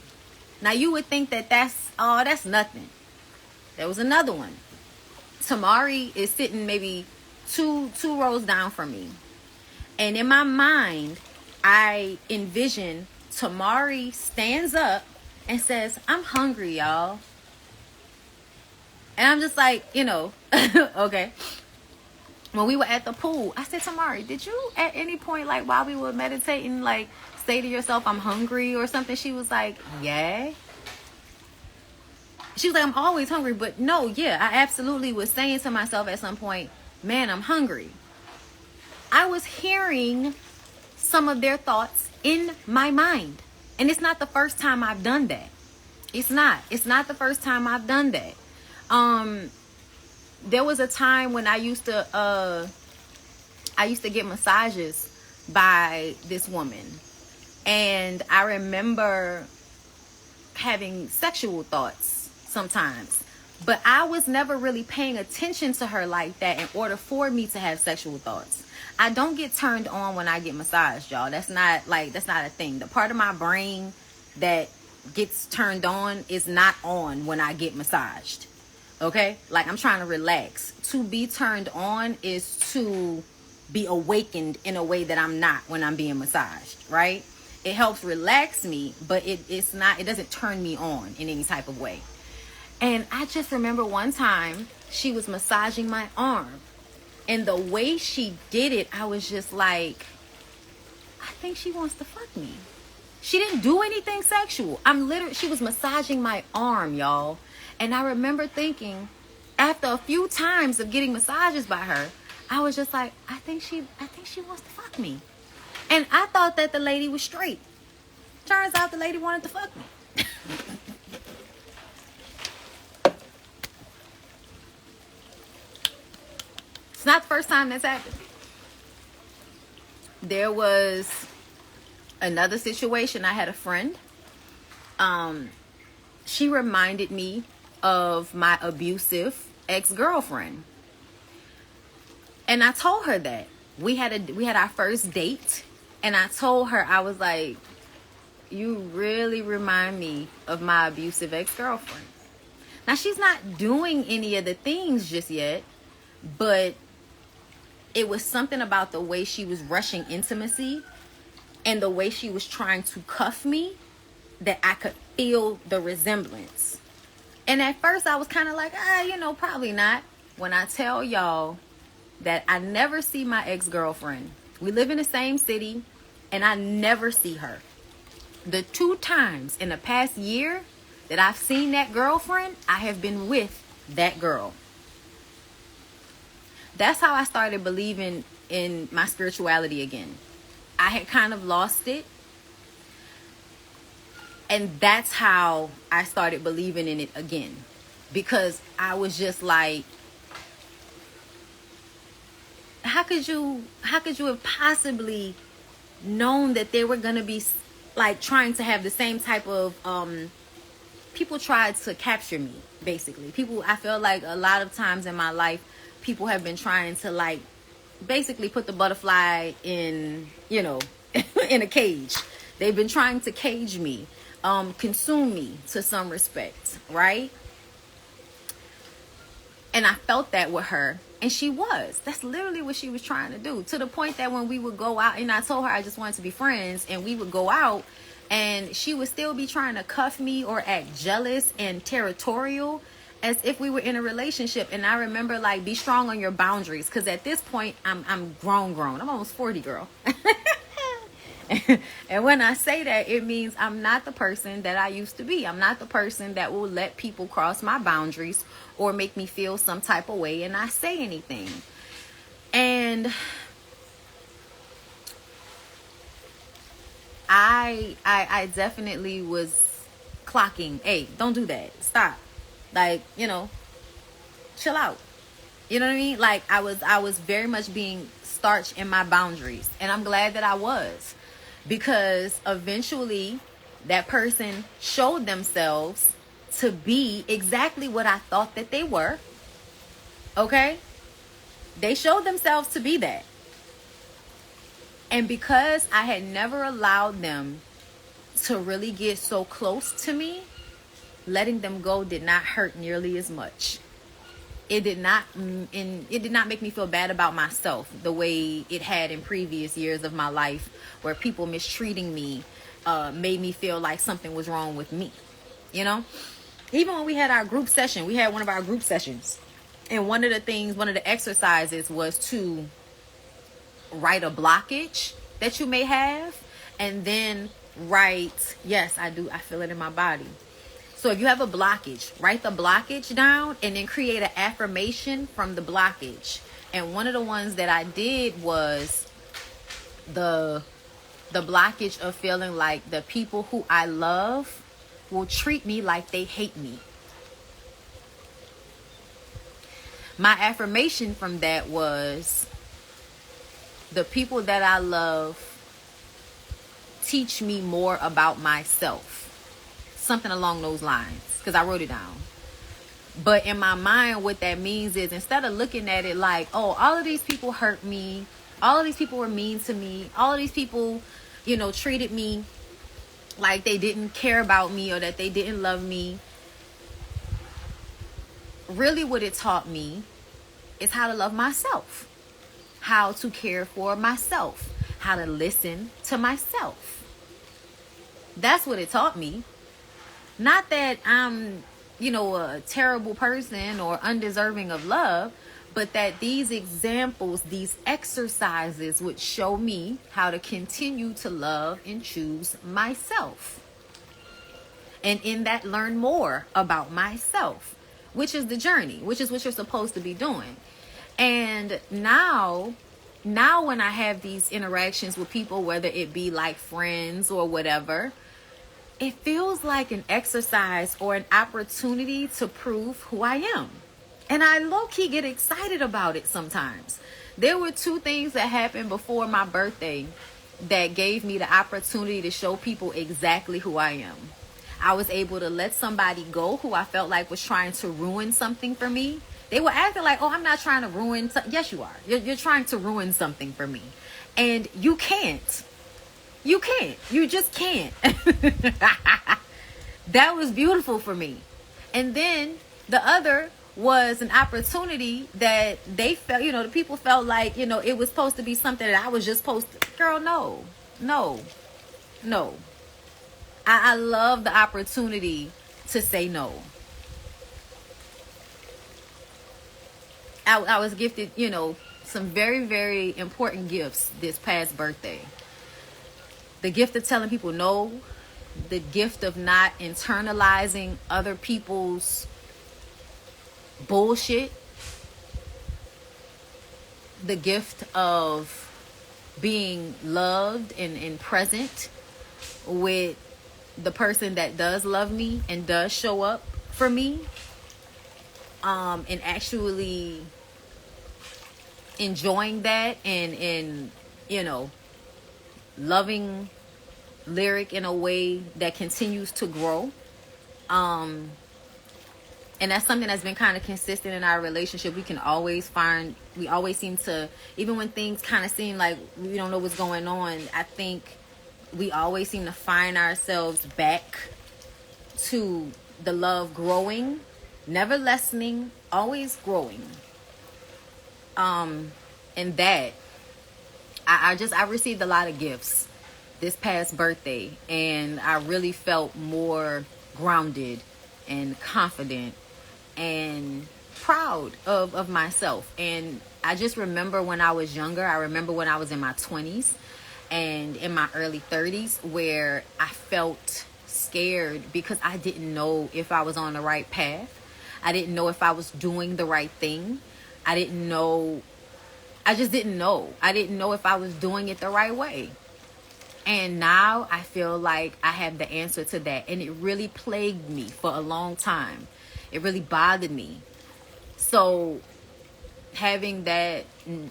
Now, you would think that that's nothing. There was another one. Tamari is sitting maybe two rows down from me. And in my mind, I envision Tamari stands up and says, I'm hungry, y'all. And I'm just like, okay. When we were at the pool, I said, Tamari, did you at any point, like while we were meditating, like say to yourself, I'm hungry or something? She was like, yeah. She was like, I'm always hungry. But no, yeah, I absolutely was saying to myself at some point, man, I'm hungry. I was hearing some of their thoughts in my mind. And it's not the first time I've done that. It's not the first time I've done that. There was a time when I used to get massages by this woman. And I remember having sexual thoughts sometimes. But I was never really paying attention to her like that in order for me to have sexual thoughts. I don't get turned on when I get massaged, y'all. That's not a thing. The part of my brain that gets turned on is not on when I get massaged. Okay? Like, I'm trying to relax. To be turned on is to be awakened in a way that I'm not when I'm being massaged, right? It helps relax me, but it doesn't turn me on in any type of way. And I just remember one time she was massaging my arm. And the way she did it, I was just like, I think she wants to fuck me. She didn't do anything sexual. She was massaging my arm, y'all. And I remember thinking, after a few times of getting massages by her, I was just like, I think she wants to fuck me. And I thought that the lady was straight. Turns out the lady wanted to fuck me. It's not the first time that's happened. There was another situation. I had a friend. She reminded me of my abusive ex-girlfriend. And I told her that. We had our first date. And I told her, I was like, you really remind me of my abusive ex-girlfriend. Now, she's not doing any of the things just yet, but it was something about the way she was rushing intimacy and the way she was trying to cuff me that I could feel the resemblance. And at first I was kind of like, probably not. When I tell y'all that I never see my ex-girlfriend. We live in the same city and I never see her. The 2 times in the past year that I've seen that girlfriend, I have been with that girl. That's how I started believing in my spirituality again. I had kind of lost it. And that's how I started believing in it again. Because I was just like, how could you have possibly known that they were going to be like trying to have the same type of, people tried to capture me, basically. I feel like a lot of times in my life, people have been trying to like basically put the butterfly in, in a cage. They've been trying to cage me, consume me to some respect, right? And I felt that with her. And she was. That's literally what she was trying to do. To the point that when we would go out, and I told her I just wanted to be friends, and we would go out, and she would still be trying to cuff me or act jealous and territorial as if we were in a relationship. And I remember, like, be strong on your boundaries. Because at this point, I'm grown. I'm almost 40, girl. And when I say that, it means I'm not the person that I used to be. I'm not the person that will let people cross my boundaries or make me feel some type of way and not say anything. And I definitely was clocking, hey, don't do that. Stop. Like, chill out. You know what I mean? Like I was very much being starched in my boundaries. And I'm glad that I was. Because eventually that person showed themselves to be exactly what I thought that they were. Okay? They showed themselves to be that. And because I had never allowed them to really get so close to me, letting them go did not hurt nearly as much. It did not make me feel bad about myself the way it had in previous years of my life, where people mistreating me made me feel like something was wrong with me. Even when we had our group session, we had one of our group sessions, and one of the exercises was to write a blockage that you may have, and then write, yes, I do, I feel it in my body. So if you have a blockage, write the blockage down and then create an affirmation from the blockage. And one of the ones that I did was the blockage of feeling like the people who I love will treat me like they hate me. My affirmation from that was, the people that I love teach me more about myself. Something along those lines, because I wrote it down. But in my mind, what that means is, instead of looking at it like, oh, all of these people hurt me, all of these people were mean to me, all of these people, treated me like they didn't care about me or that they didn't love me. Really what it taught me is how to love myself, how to care for myself, how to listen to myself. That's what it taught me. Not that I'm, a terrible person or undeserving of love, but that these examples, these exercises would show me how to continue to love and choose myself. And in that, learn more about myself, which is the journey, which is what you're supposed to be doing. And now when I have these interactions with people, whether it be like friends or whatever, it feels like an exercise or an opportunity to prove who I am. And I low-key get excited about it sometimes. There were 2 things that happened before my birthday that gave me the opportunity to show people exactly who I am. I was able to let somebody go who I felt like was trying to ruin something for me. They were acting like, oh, I'm not trying to ruin. Yes, you are. You're trying to ruin something for me. And you can't. You can't. You just can't. That was beautiful for me. And then the other was an opportunity that they felt, the people felt like, it was supposed to be something that I was just supposed to. Girl, no. I love the opportunity to say no. I was gifted, some very, very important gifts this past birthday. The gift of telling people no. The gift of not internalizing other people's bullshit. The gift of being loved and present with the person that does love me and does show up for me. And actually enjoying that and loving lyric in a way that continues to grow. And that's something that's been kind of consistent in our relationship. We always seem to, even when things kind of seem like we don't know what's going on, I think we always seem to find ourselves back to the love growing, never lessening, always growing. And that I received a lot of gifts this past birthday, and I really felt more grounded and confident and proud of myself. And I just remember when I was younger, I remember when I was in my 20s and in my early 30s, where I felt scared because I didn't know if I was on the right path. I didn't know if I was doing the right thing. I just didn't know. I didn't know if I was doing it the right way. And now I feel like I have the answer to that. And it really plagued me for a long time. It really bothered me. So having that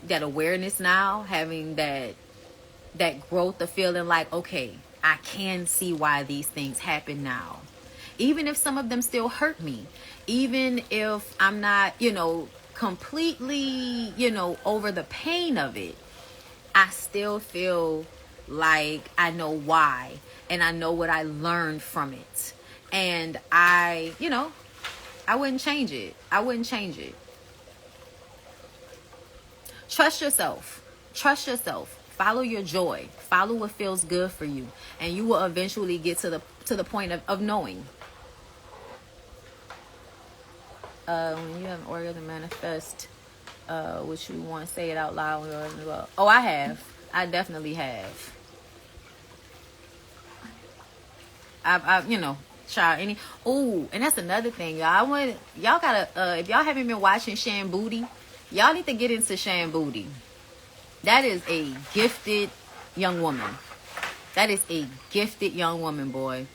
awareness now, having that growth of feeling like, okay, I can see why these things happen now. Even if some of them still hurt me. Even if I'm not, completely, over the pain of it. I still feel like I know why, and I know what I learned from it, and I wouldn't change it. Trust yourself. Follow your joy. Follow what feels good for you, and you will eventually get to the point of knowing. When you have an order to manifest what you want, say it out loud. Oh, I have. I definitely have. I've child, and that's another thing, y'all. Y'all gotta, if y'all haven't been watching Shan Booty, y'all need to get into Shan Booty. That is a gifted young woman. Boy.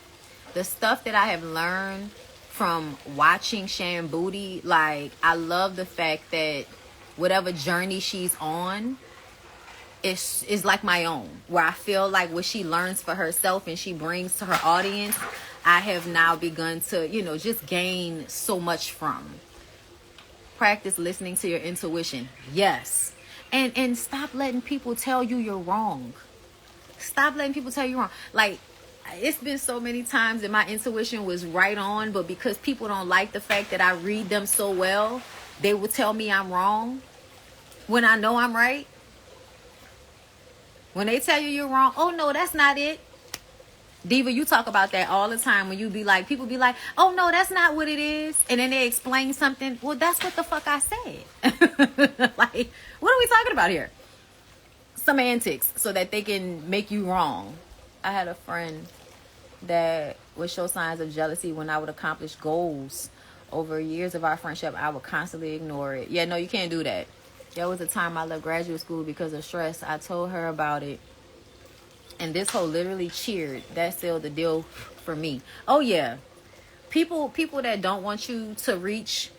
The stuff that I have learned from watching Shan Booty, like, I love the fact that whatever journey she's on, is like my own, where I feel like what she learns for herself and she brings to her audience, I have now begun to, just gain so much from. Practice listening to your intuition. Yes. And stop letting people tell you you're wrong. Like, it's been so many times that my intuition was right on, but because people don't like the fact that I read them so well, they will tell me I'm wrong when I know I'm right. When they tell you you're wrong, oh no, that's not it. Diva, you talk about that all the time when you be like, people be like, oh no, that's not what it is. And then they explain something. Well, that's what the fuck I said. Like, what are we talking about here? Semantics, so that they can make you wrong. I had a friend that would show signs of jealousy when I would accomplish goals. Over years of our friendship, I would constantly ignore it. Yeah, no, you can't do that. There was a time I left graduate school because of stress. I told her about it, and this hoe literally cheered. That sealed the deal for me. Oh yeah, people that don't want you to reach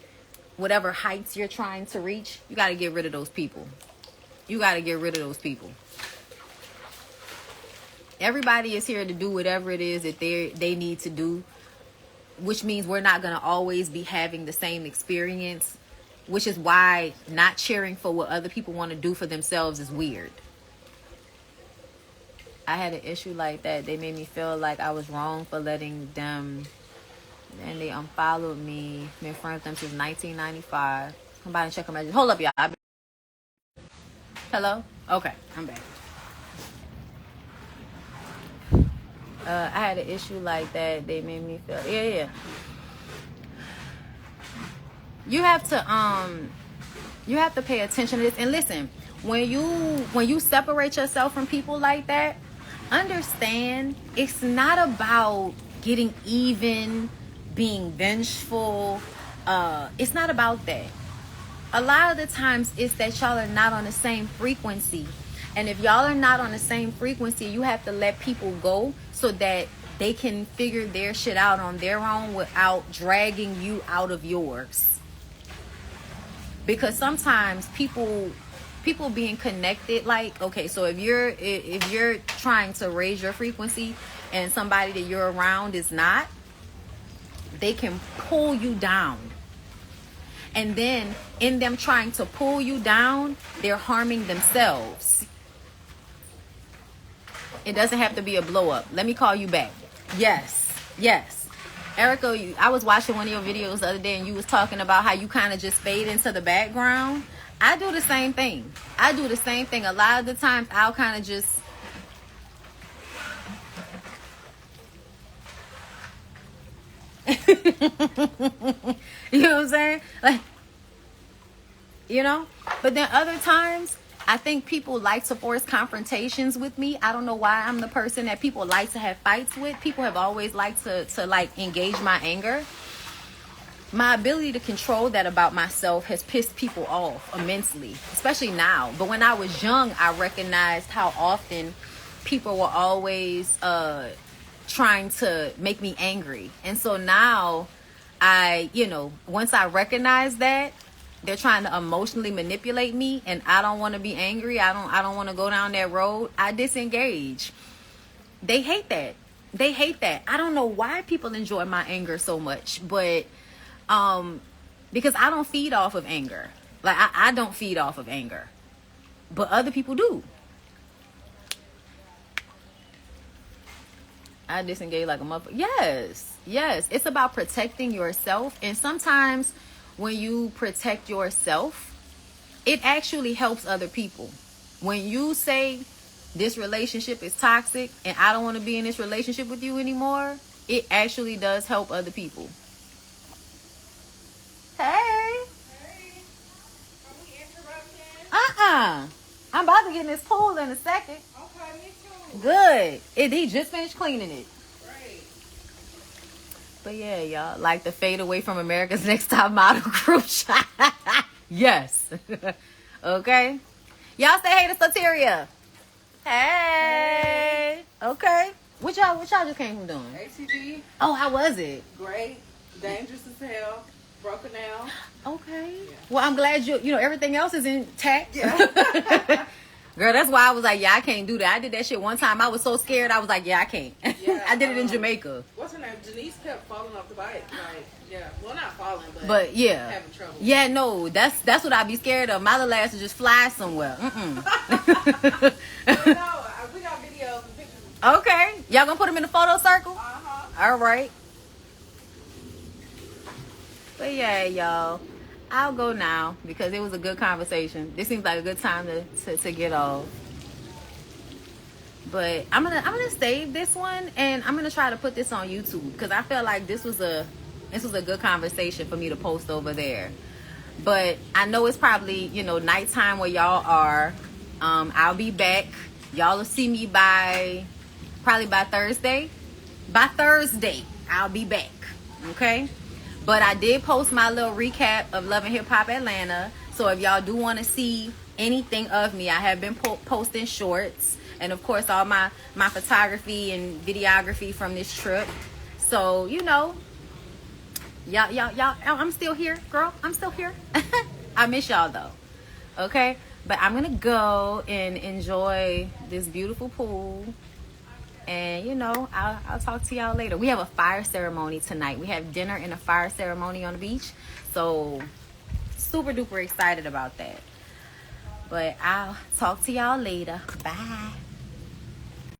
whatever heights you're trying to reach, you got to get rid of those people. Everybody is here to do whatever it is that they need to do, which means we're not going to always be having the same experience, which is why not cheering for what other people want to do for themselves is weird. I had an issue like that. They made me feel like I was wrong for letting them, and they unfollowed me. Been friends with them since 1995. Come by and check them out. Hold up, y'all. Hello? Okay, I'm back. I had an issue like that. They made me feel, yeah. You have to pay attention to this. And listen, when you separate yourself from people like that, understand it's not about getting even, being vengeful. It's not about that. A lot of the times it's that y'all are not on the same frequency. And if y'all are not on the same frequency, you have to let people go so that they can figure their shit out on their own without dragging you out of yours. Because sometimes people being connected, like, okay, so if you're trying to raise your frequency and somebody that you're around is not, they can pull you down. And then in them trying to pull you down, they're harming themselves. It doesn't have to be a blow up. Let me call you back. Yes. Erica, I was watching one of your videos the other day and you was talking about how you kind of just fade into the background. I do the same thing. A lot of the times I'll kind of just... You know what I'm saying? Like, you know? But then other times, I think people like to force confrontations with me. I don't know why I'm the person that people like to have fights with. People have always liked to like engage my anger. My ability to control that about myself has pissed people off immensely, especially now. But when I was young, I recognized how often people were always trying to make me angry. And so now once I recognize that they're trying to emotionally manipulate me and I don't want to be angry, I don't want to go down that road, I disengage. They hate that. I don't know why people enjoy my anger so much, but because I don't feed off of anger. Like I don't feed off of anger, but other people do. I disengage like a motherfucker. Yes. It's about protecting yourself. And sometimes when you protect yourself, it actually helps other people. When you say this relationship is toxic and I don't want to be in this relationship with you anymore, it actually does help other people. Hey. Are we interrupting? I'm about to get in this pool in a second. Okay, me too. Good. He just finished cleaning it. Great. But yeah, y'all, like the fade away from America's Next Top Model group shot. Yes. Okay. Y'all say hey to Soteria. Hey. Okay. What y'all just came from doing? ATV. Oh, how was it? Great. Dangerous as hell. Broken down. Okay. Yeah. Well, I'm glad you know everything else is intact. Yeah. Girl, that's why I was like, yeah, I can't do that. I did that shit one time. I was so scared. I was like, yeah, I can't. Yeah, I did it in Jamaica. What's her name? Denise kept falling off the bike. Like, yeah. Well, not falling, but yeah. Having trouble. Yeah, no, that's what I'd be scared of. My little ass to just fly somewhere. No, we got videos and pictures. Okay. Y'all gonna put them in the photo circle? Uh-huh. All right. But yeah, y'all, I'll go now because it was a good conversation. This seems like a good time to get off. But I'm gonna save this one and I'm gonna try to put this on YouTube because I feel like this was a good conversation for me to post over there. But I know it's probably nighttime where y'all are. I'll be back. Y'all will see me probably by Thursday. By Thursday, I'll be back. Okay. But I did post my little recap of Love and Hip Hop Atlanta. So if y'all do want to see anything of me, I have been posting shorts. And of course, all my photography and videography from this trip. So, y'all, I'm still here, girl. I'm still here. I miss y'all, though. Okay? But I'm going to go and enjoy this beautiful pool. And, I'll talk to y'all later. We have a fire ceremony tonight. We have dinner and a fire ceremony on the beach. So, super duper excited about that. But I'll talk to y'all later. Bye.